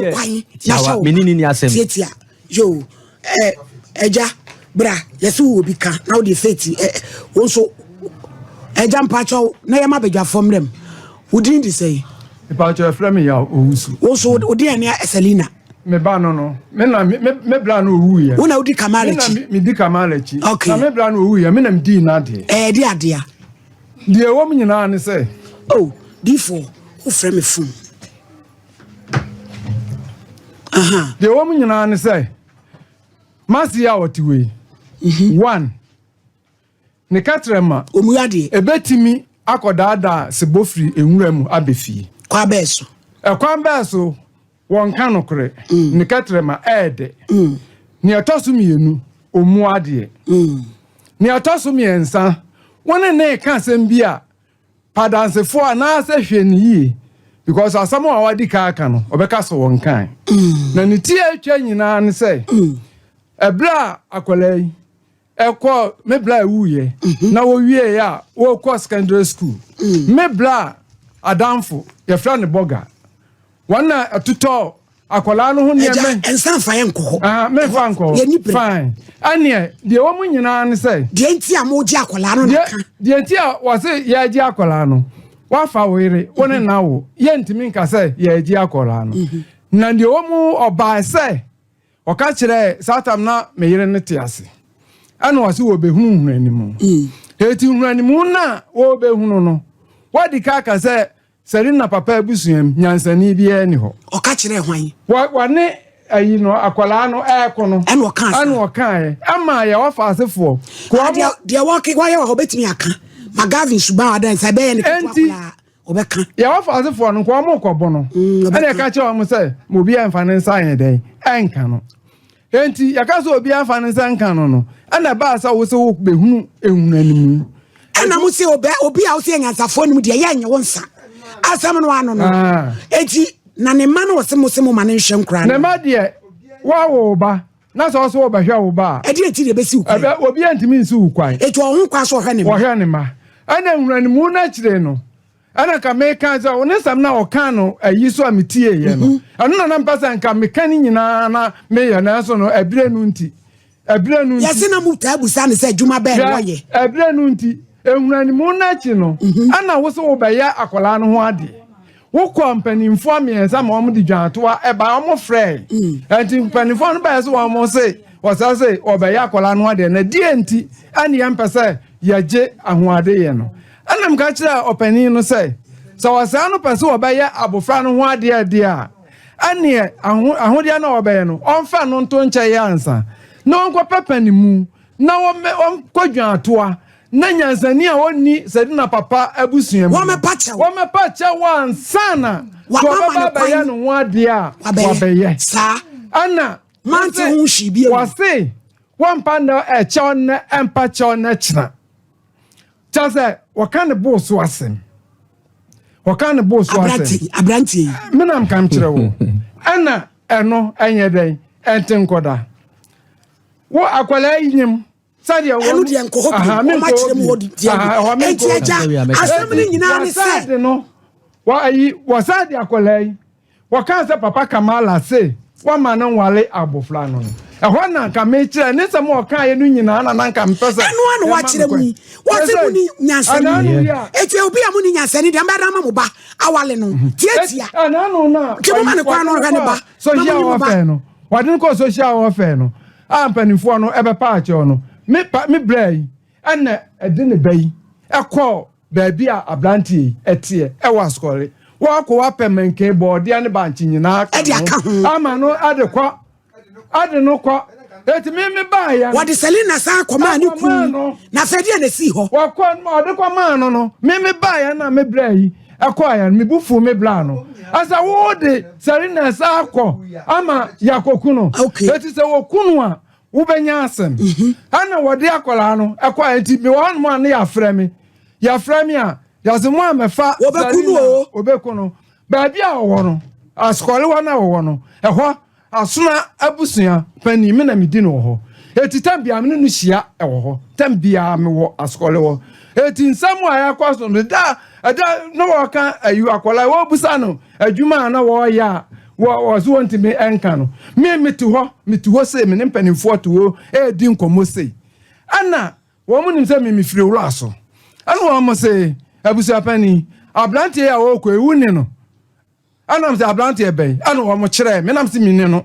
Speaker 2: menini ni asem
Speaker 3: tietia yo eja bra yesu obi ka na wo de feti wonso eja mpacho na ye ma begwa fom dem wodin di say
Speaker 5: mpacho frame ya owusu
Speaker 3: wonso odi ene Selina
Speaker 5: me ba no me na me bla no owu ye
Speaker 3: wona odi Kamalachi
Speaker 5: me di Kamalachi
Speaker 3: na
Speaker 5: me bla no owu ye me na me di na de
Speaker 3: di adea
Speaker 5: de wo me nyina ne say
Speaker 3: oh D4 who frame phone.
Speaker 5: The woman you know say, Masia what way. 1. Nekatrema,
Speaker 3: Omuyadi,
Speaker 5: a betimi, Akodada, Sebofri, Enremu, Abefi.
Speaker 3: Quabeso.
Speaker 5: A quambeso, one canocre, Nekatrema, Ede. Near Tosumi, Omuadi. Near Tosumi and son, one and they can't send beer. Padanse for an answer ye. Because as some of the carcano, or because of one kind. Then the tear changing and say, a bra, a collet, a qual, me bla wooye. Now we are, or cross secondary school. Me bla, a damful, your friend Boga. One night a tutor, a colano, and
Speaker 3: some fine co.
Speaker 5: Me fanco, fine. And yet, the woman you know and say,
Speaker 3: the Entia Moja Colano,
Speaker 5: the Entia was a ya Giacolano. Wafa were one now yen to me ka say ye Giacola no na de omu oba say o ka kire satam na me yire ne te ase ana wase wo behunu animu eti hunu animu na wo behunu no wadi ka say Serena papa abusuam nyansani bi ani ho
Speaker 3: o ka kire hwan
Speaker 5: wa ne ayi no akwala no ekono ana o kan ama ya wafa asefo ko
Speaker 3: de wa ke wa ye wa obetimi aka Magavin suba adan say be ye ne obeka
Speaker 5: ya wa fa for no ko mo ko bo no ene ka che o mo say mo bi en fa ne nsan den enka no enti ya ka so obi afa ne nsan kan no ene ba sa wo se wo behunu ehunu animu
Speaker 3: ana mo se obi a wo se nyansafo nim de ye anye wo nsa asam no ano no enti na ne ma no se mo ma ne hwe nkra
Speaker 5: ne ma de wa wo ba na so wo ba hwe wo ba
Speaker 3: e de enti de be si ukwan
Speaker 5: obi antimi nsi ukwan
Speaker 3: eti o hu kwa so hwe ne ma
Speaker 5: wo hwe ne ma ana ehunu animu na kire no ana ka me kan za wo ne sam na o kan no ayi so ametie ye no anu na mpasa nka me kan nyina na me ye na so no abire nu nti
Speaker 3: yesi na mu ta busa ne se adwuma be wo ye
Speaker 5: abire nu nti ehunani mu na chi no ana wo so wo be ya akola no ho ade wo kompanimfo amiensa ma wo di dwantoa e ba wo frɛ anti kompanimfo no ba so wo se wo sa se wo be ya akola no ade na die nti ani ya mpese ya je ahoade ye no ana mka kira opani no se so wo sa no pese wo be ya abofra no ho ade ade a ani ahode na wo be no onfa no nto nche ya ansa na onko papa ni mu na wo kodwantoa na nyansani a woni sedina papa abusuam
Speaker 3: wo me
Speaker 5: pacha wan sana wo baba ya no wade a wo beye
Speaker 3: sa
Speaker 5: ana
Speaker 3: mante hu shi bi
Speaker 5: wo se won panda e chew na empa chew na china tase wo kan boss wasem
Speaker 3: abranti
Speaker 5: menam kam kire wo ana eno enye den entenkoda wo akwala yinyem sadia wo
Speaker 3: enu de enko hobi o ma kire mu hodi dia enti eja asem ni nyina ne se
Speaker 5: no wa ayi wo sadia akwala yi wo kan se papa kamala se wa ma no wale abofla no ehwa na ka me kire ne se mo kan ye no nyina na nanka mpese
Speaker 3: enu anu wa kire mu wo se mu ni nyansani eti obi amu ni nyansani de mbada ma mu ba awale no tietia
Speaker 5: ananu na
Speaker 3: ke mo ma ne kwa no hwe ne ba
Speaker 5: social warfare no wadin ko social warfare no ampanifo no ebe pa ache no me brai ana edine bai ekọ baabi a ablanti etie ewa skole wo akọ apemenke board ya ne banchi nyina ama no adekọ no kwa eti me ba ya
Speaker 3: what the Selena sa koma ni ku na fedi na si ho
Speaker 5: wo kwa odekọ ma no me ba ya na me brai ekọ ya me bufu me bla no asa wo de Selena sa akọ ama yakoku no eti se wo kunu a ubenya asem ana wode akola no ekwa enti me won mo na ya frame a ya se mo amefa obekunu baabi a wo no askole wana wo no ehọ asona abusua pani me na medi no ho eti tambia me no hia ewo ho tambia me wo askole wo eti nsamu aya kwaso no da no wo kan ayu akola wo busa no adwuma na wo ya wo so want me enka no me metu ho se me mpanimfo to di nkomo se ana wo mu nim se me firi wuro aso ana wo mo se abusu apani ablantie ya wo ko ewu ni no ana mo se ablantie ben ana wo mo kire me nam se mi ni no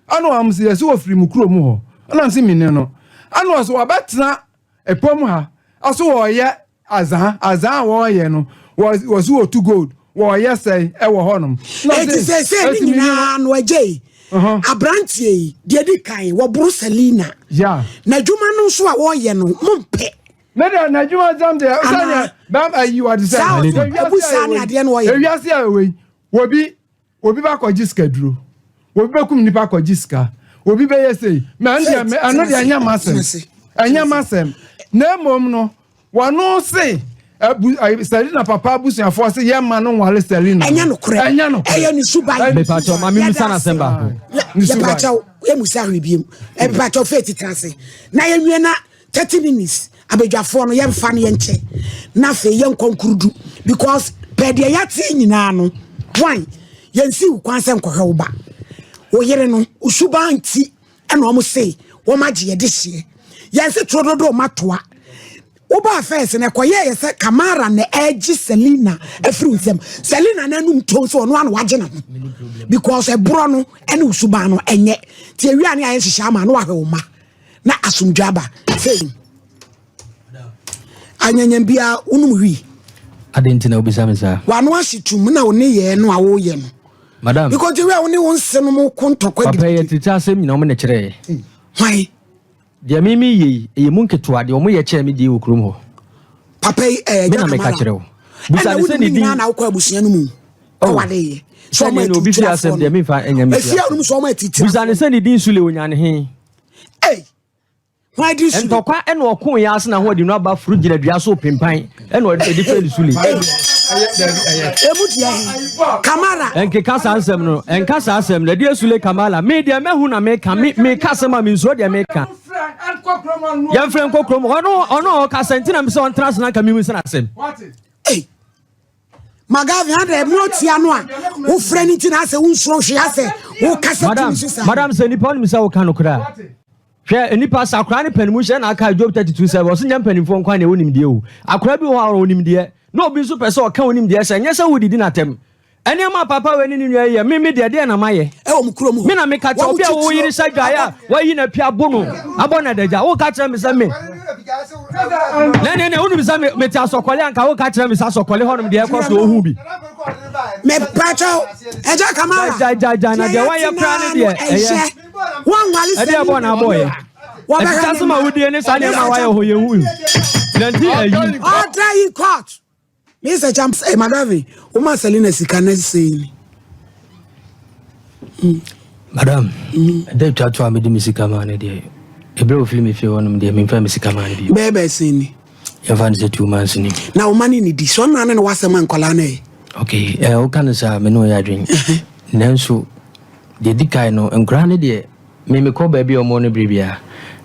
Speaker 5: ana wo mo se yesu wo firi mu kuro mu ho ana mo se mi ni no ana wo so wabetena epom ha aso wo ye azan wo ye no wo so to gold wo yes say e wo honom
Speaker 3: eti se ni nyina no agye abrantie de di kan wo bro Selena na dwuma no so a wo ye no mompe
Speaker 5: me de na dwuma jam de osanya bam ayi wa de say
Speaker 3: ebusa ni ade no wo ye
Speaker 5: ewiase awe obi ba ko jiska duro obi be kum nipa ko jiska obi be yesey me anu de anya masem na mom no wano say Selena papa abusuafo se ye ma no wale Selena
Speaker 3: enya no kure eya ni suban
Speaker 2: me pacho ma mi musa na semba
Speaker 3: ni pacho e musa hwebiem e pacho faith transe na ye nwie na 30 minutes abedwafo no ye mfa no ye nche na fe ye nkonkurudu because pe de ya ti nyina no wan ye nsi kwan se nkohwe wo ba wo yere no usuban ti e no mo se wo magye ye de hye ye nsi trododo matoa Oba first na koye yese Kamara na edge Selena efrunsem Selena na num ton so no an waje na because e bro no ene usuba no enye ti ewia ne aye hihia ma no ahwe ma na asumdwaba sei anyanyam bia unum hwi
Speaker 2: adenti na obisa mesa
Speaker 3: wa no ahyitum na one ye no awo ye no
Speaker 2: madam
Speaker 3: because we won won se no mo kontokwa
Speaker 2: papa ye tita asem nyina mo ne kire
Speaker 3: why
Speaker 2: dia mimi ye munketo ade o mo ye che me di okrum ho
Speaker 3: papa
Speaker 2: me na me ka kire wo busa ne se ni din
Speaker 3: na ukọ abusua no mu awade
Speaker 2: so ma no bi fi asem de me fa enya me
Speaker 3: efia no so ma titira
Speaker 2: busa ne se ni din sule onyane he
Speaker 3: why do you
Speaker 2: entokwa e no okun ya ase na ho de no aba furu gina dua so pimpan e no de fe sule
Speaker 3: Kamara
Speaker 2: enke kasa asem no enkasa asem na de sule kamala me de mehu na me ka me kasa ma me nso de me ka ya friend kokrom ono ka sentina me se on transna ka me mu se na asem
Speaker 3: Magavi hande motia no a wo frɛ ni tina ase wo nsoro hwe ase wo kasa tumi sisa
Speaker 2: madam se nipa on me se wo ka no kra hwe nipa sakra ne panimu hye na aka job 32 se wo so nya panimfo nkwa ne wonim de o akra bi ho a wonim de no bi so pese o ka wonim de se nya se wo didi na tem ene ma papa we ni nua ye me de na maye
Speaker 3: wo mkuro mu
Speaker 2: me na me ka che obi a wo yiri sa dwaya wa yi na pia bo no abo na daja wo ka che me se me ne wonim se me ti asokole anka wo ka che me se asokole honum de e ko so ohu bi
Speaker 3: me pacho eja Kamara
Speaker 2: ja na de wa ye kra ne de eye
Speaker 3: one wali se
Speaker 2: ade bo na boy wa ba ka so ma wudie ne sa ne ma wa ye ho ye hu nanti ayi
Speaker 3: order in court Mr. Champs Magavi uma Selina sikane sei
Speaker 2: madam de twa me de misika ma ne de ebre o film fi wonum de me fa misika ma ne bi
Speaker 3: bebe sini
Speaker 2: ya fan se 2 months ni
Speaker 3: na o mani ni di so na ne wasema nkola na
Speaker 2: okay o kan sa me no ya dwen nanso de dikai no nkra ne de me ko ba bi o mo no bribia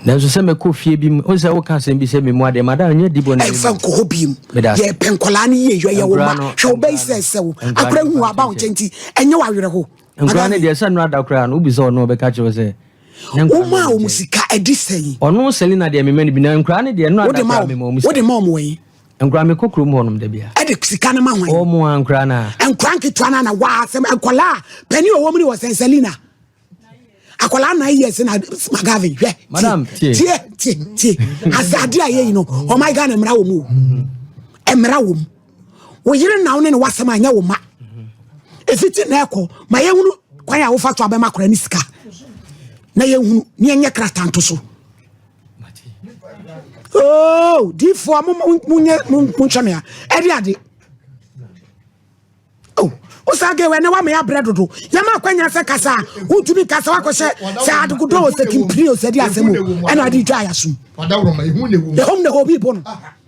Speaker 2: nanso se me ko fie bi o se wo kan se bi se me mo ade madam nya dibo na
Speaker 3: e fa ko hobim ye penkola ne ye yo ye wo ma hwe be se wo akra hu aba o chenti enye wa were ho
Speaker 2: nkra ne de se no adakra no obi se ono be ka che se
Speaker 3: uma o musika edi sei
Speaker 2: ono Selina de me mani bi na nkra ne de no adakra me mo musika
Speaker 3: wo de ma mo yi
Speaker 2: nkra me kokro mo honum de bia
Speaker 3: e de sika na ma hwan
Speaker 2: o mo nkra na
Speaker 3: nkra na wa se nkola pani o wo mu ni wo Selina akola na yes na Magavi hwe
Speaker 2: madam
Speaker 3: tie asade aye yi no o my god emra wo mu emra wo mu wo yire na wo ne wasema anya wo ma efiti na eko ma ye hunu kwan ya wo fa to abema kora ni sika na ye hunu ni enye kratanto so oh di fo munye munchame e di ade oh osage we ne wa me ya bredodo yama kwanya se kasa utumi kasa wakose se adugudo o se kimpri o se di asemu e na adi twa yasum
Speaker 6: wadawro ma ihu ne wo
Speaker 3: e hom ne ho bi bo no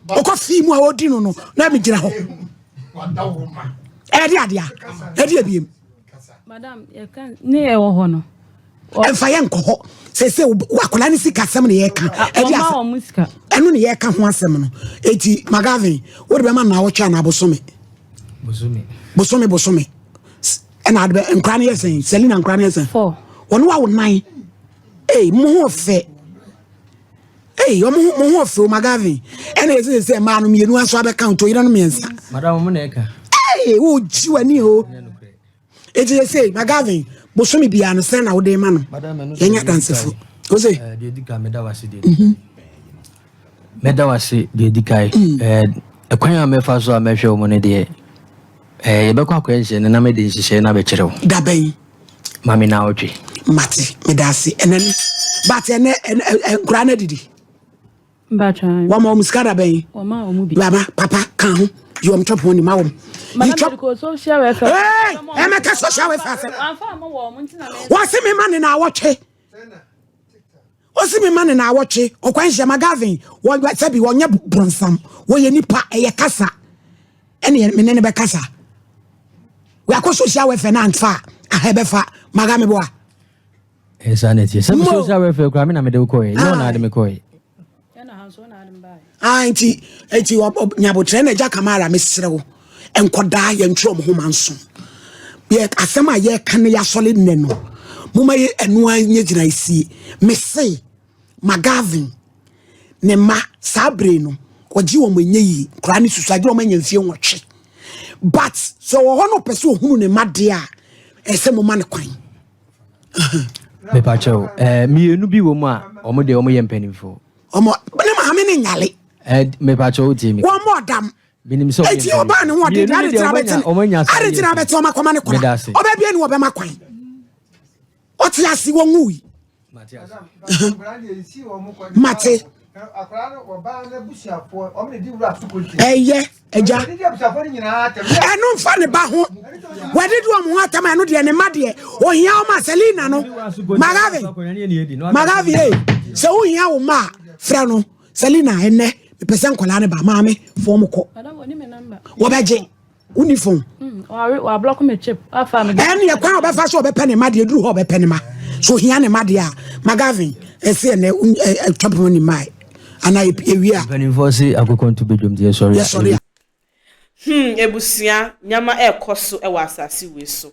Speaker 3: o ko fi mu a odi no no na mi gira ho
Speaker 6: wadawro ma
Speaker 3: e di ade a e di abiem
Speaker 4: madam ye kan ne e wo ho no
Speaker 3: e fa ye nko ho se wakola ni sika asem ne ye ka e di
Speaker 4: o musika
Speaker 3: enu ne ye ka ho asem no eti Magavi wo de be ma na wo twa na abosome bosome and I'd be nkran saying Selina nkran yesen 4 one wa 9 mo ho fe mo ho fe Magavi and it say man me nu aso abe count to ira no mensa
Speaker 2: madam mo na eka
Speaker 3: wo jiwani o it say Magavi bosome bia no sen na wo de ma no yenya dansefo o say
Speaker 2: de dika medawase de dikai ekwan a mefa so a mehwe wo ne de ye be kwa kwense ne na me de nhihye na be kirew
Speaker 3: da ben
Speaker 2: mami na otwe
Speaker 3: mate me da se enen but ene nkura na didi
Speaker 4: bacha
Speaker 3: wa ma muska da ben
Speaker 4: o ma o mu bi
Speaker 3: baba papa kan ho you am chop woni ma wo
Speaker 4: you chop ko social welfare
Speaker 3: e me ka social welfare
Speaker 4: anfa mo wo mo ntina me
Speaker 3: wa se me mane na awotwe o se me mane na awotwe o kwanhye Magavi wo sabi wo nya bronsam wo ye nipa eye kasa ene me ne be kasa we akọ social welfare na antfa ahebefa Magami boa
Speaker 2: sanity some social welfare kwa me na me de ko ye no na de me ko ye
Speaker 4: na hanso na de mbai
Speaker 3: enti nyabotre na ja Kamara mesrewo enkoda ye ntro mo homa nso ye asema ye kan ya solid ne no muma ye enu anya gina isi mese Magavi ne ma sabre no oji wo menye yi kra ni susuage wo manya mfie nwotwe but so wo no pese ohunu ne made a ese mo ma ne kwan
Speaker 2: me pa chew mienu bi wo mu a omo de omo ye mpanimfo
Speaker 3: omo ne ma me ne nyale
Speaker 2: me pa chew ti mi
Speaker 3: wo mo dam
Speaker 2: binim so
Speaker 3: eti oba ne wo de ari tira beti ari tira beti o makoma ne kwan oba bia ne wo be makwan o ti asi wo ngui mate
Speaker 5: akora no oba na busuafo o me di wura sukoti
Speaker 3: eye eja
Speaker 5: di busuafo ni nyina atem
Speaker 3: eno mfa ne ba ho wade du am ho atam eno de ne made ohia o ma Selina no magavi se ohia o ma fra no Selina enne pese nkola ne ba ma me form ko wo beje uniform
Speaker 4: wa block me chip afa me
Speaker 3: en ye kwa obefa so obepa ne made duru ho obepa ne ma so ohia ne made a magavi ese ne top ni mai ana ewia
Speaker 2: benfosi akokonto bedwom die sorry
Speaker 3: yes sorry
Speaker 1: ebusia nyama ekoso e wa asase we so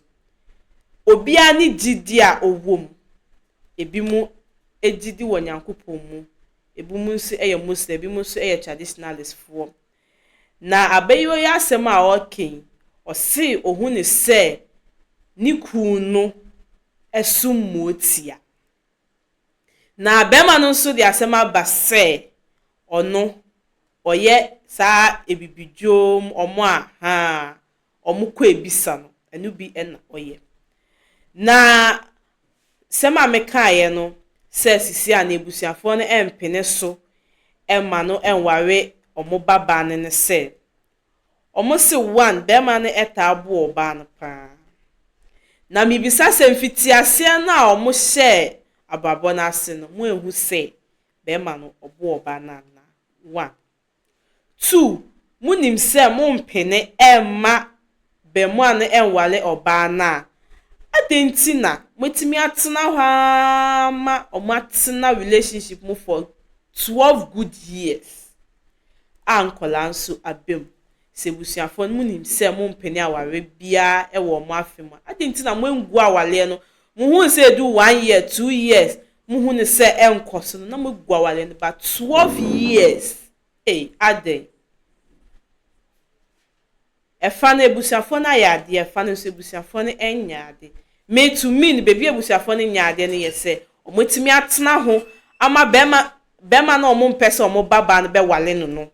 Speaker 1: obia ni gidi a owom ebi mu ejidi wo Nyankopon mu ebi mu nso eye muslim ebi mu nso eye traditionalist for na abayo ya asem a oken osi ohun ne se ni kunu esum motia na bema no nso de asem abase ono oye sa ebibidwom omo a omo kọ ebisa no enu bi na oye na sema meka ye no se sisi a na ebusuafo no empene so emma no enware omo baba ne se omo se one bema no eta abo oba no pa na mibisa se mfiti ase na omo hye ababo na ase no mo ehu se bema no obo oba na one 2 munim se mo mpene emma bemwa no enwale oba na adentina metimi atena hwa ma omatena relationship mo for 12 good years ankola nso abem se busuafo munim se mo mpene aware bia e wo mo afema adentina mo engu awale no mo hu se do 1 year 2 years mo hu ne se enkoso na mo gu awale no ba 12 years ade efa na ebusuafo na yade efa na so ebusuafo na enyade me to mean baby ebusuafo na nyade ne yese omotimi atena ho ama bema na omo mpese omo baba na be wale no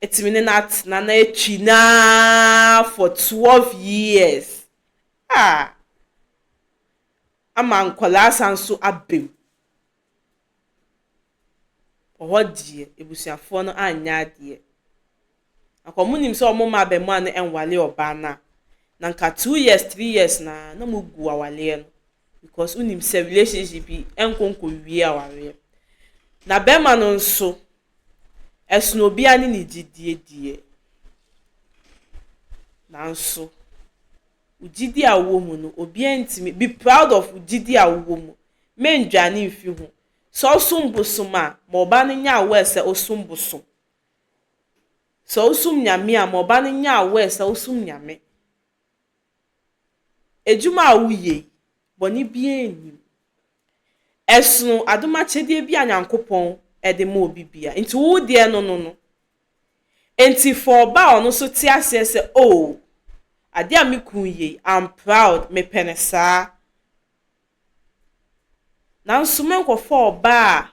Speaker 1: etimi ne na atena na echi na for 12 years ama nkola sanso abem ohodie ebusuafo no anyade akomunim so omo ma be mu an enwale oba na nka 2 years 3 years na mo gu awale no because unim se relationship enkonko wi aware na be ma no nso esno obi ani ni gidie na nso ugidi awo mu no obi antimi be proud of ugidi awo mu menjani mfi ho so sumbusuma ma oba no nya awo ese osumbusum so usum nyame a moba ne nya awe sa usum nyame ejuma awuye boni bia enim esunu adoma chede bia Nyankopon ede ma obi bia nti wo de no enti for ba ono so ti ase se ade a mekun ye I'm proud me penesa na nsumen ko for ba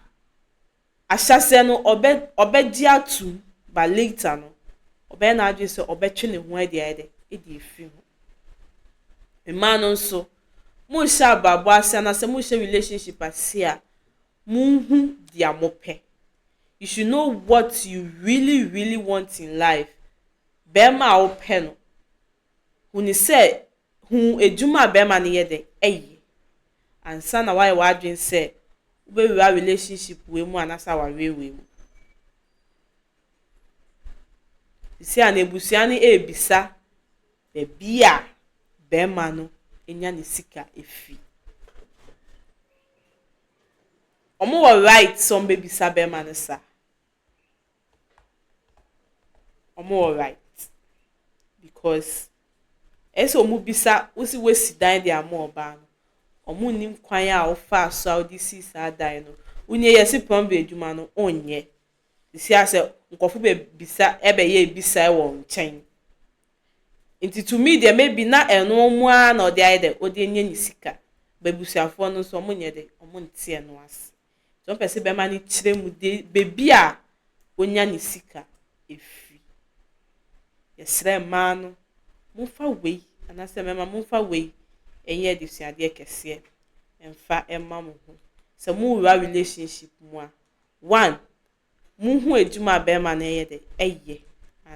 Speaker 1: ahyase no obedi atu ba later no obe na adwe se obetwe ne ho ade efi ho emano nso mu sha babo ase na se mu sha relationship asia mu hu dia mope you should know what you really want in life bema open no huni se hu ejuma bema ne yede ansa na why adwe se ube relationship we mu anasa wa we isi an ebusuani ebisa bebia bema no enya ne sika efi omo wa right some bebisa bema no sa omo wa right because eso mu bisa usi wesi dan de amo oba no omo nim kwan a ofa so audisi sa dan no unye yesi pombe edwuma no onye isi ase nkofo be bisa ebe ye bisa e wo nchen nti to me there maybe na eno mu a na odi aide odi enye ni sika bebusuafo no so mo nye de omo ntie no ase so pese be ma ni kire mu de bebi a onya ni sika efi yesre ma no mo fa wei anase mema mo fa wei enye de suade kese emfa emma mo ho se mo wura relationship mu a one muhu ejuma bema na yede eye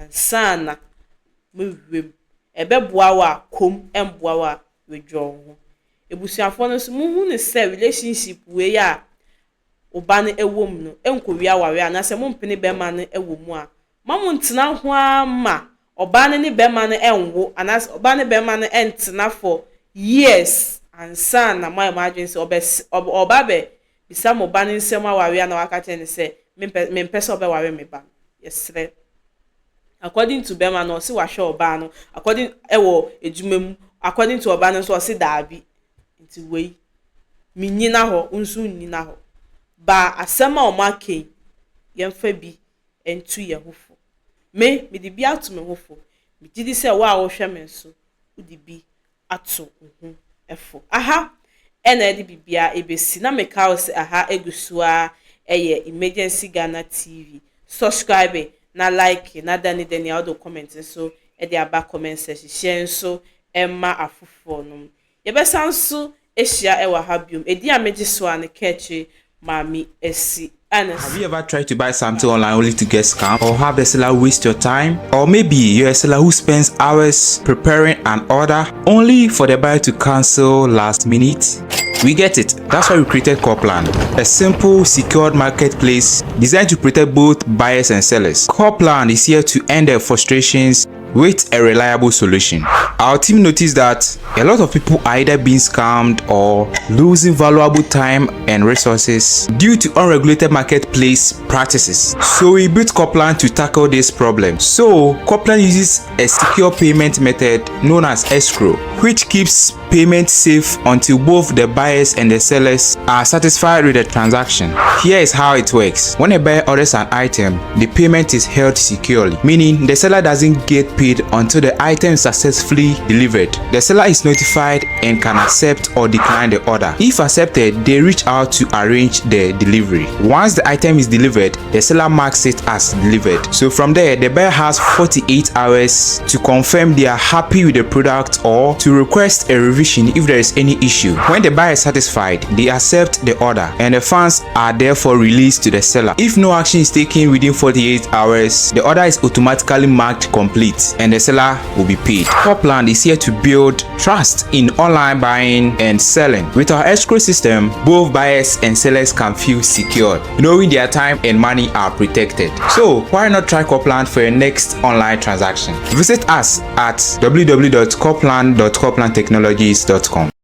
Speaker 1: ansana mewem ebeboa wa kom emboa wa wedwo ho ebusuafo no so muhu ne se relationship we ya oba ne ewom no enkowia ware anase mompene bema no ewomu a mamu ntena ho ama oba ne bema no enwo anase oba ne bema no entena for years ansana my emergency oba be bisa mo ba ne nsem aware na waka tene se mempese oba ware me ba yesre according to bema no si wa hwe oba no according ewo ejumem according to oba no so si daabi nti wei minyina ho nsu nyina ho ba asema o make yemfa bi entu ye hofo me di bi ato me hofo me gidi se wa wo hwe me so udi bi ato efo aha ena di bibia ebesi na me ka se aha egusua eye Emergency Ghana TV subscribe na like na dani audio comment so e dey aba comment section share so emma afufo no ye be sanso ehia e wa habium edi ameji so an kechi mami esi.
Speaker 7: Have you ever tried to buy something online only to get scammed, or have the seller waste your time? Or maybe you're a seller who spends hours preparing an order only for the buyer to cancel last minute? We get it. That's why we created Copland, a simple, secured marketplace designed to protect both buyers and sellers. Copland is here to end their frustrations with a reliable solution. Our team noticed that a lot of people are either being scammed or losing valuable time and resources due to unregulated marketplace practices. So we built Copland to tackle this problem. So Copland uses a secure payment method known as escrow, which keeps payment safe until both the buyers and the sellers are satisfied with the transaction. Here is how it works. When a buyer orders an item, the payment is held securely, meaning the seller doesn't get paid until the item is successfully delivered. The seller is notified and can accept or decline the order. If accepted, they reach out to arrange the delivery. Once the item is delivered, the seller marks it as delivered. So from there, the buyer has 48 hours to confirm they are happy with the product or to request a revision if there is any issue. When the buyer is satisfied, they accept the order and the funds are therefore released to the seller. If no action is taken within 48 hours, the order is automatically marked complete and the seller will be paid. Copland is here to build trust in online buying and selling. With our escrow system, both buyers and sellers can feel secured, knowing their time and money are protected. So why not try Copland for your next online transaction? Visit us at www.copland.coplandtechnologies.com.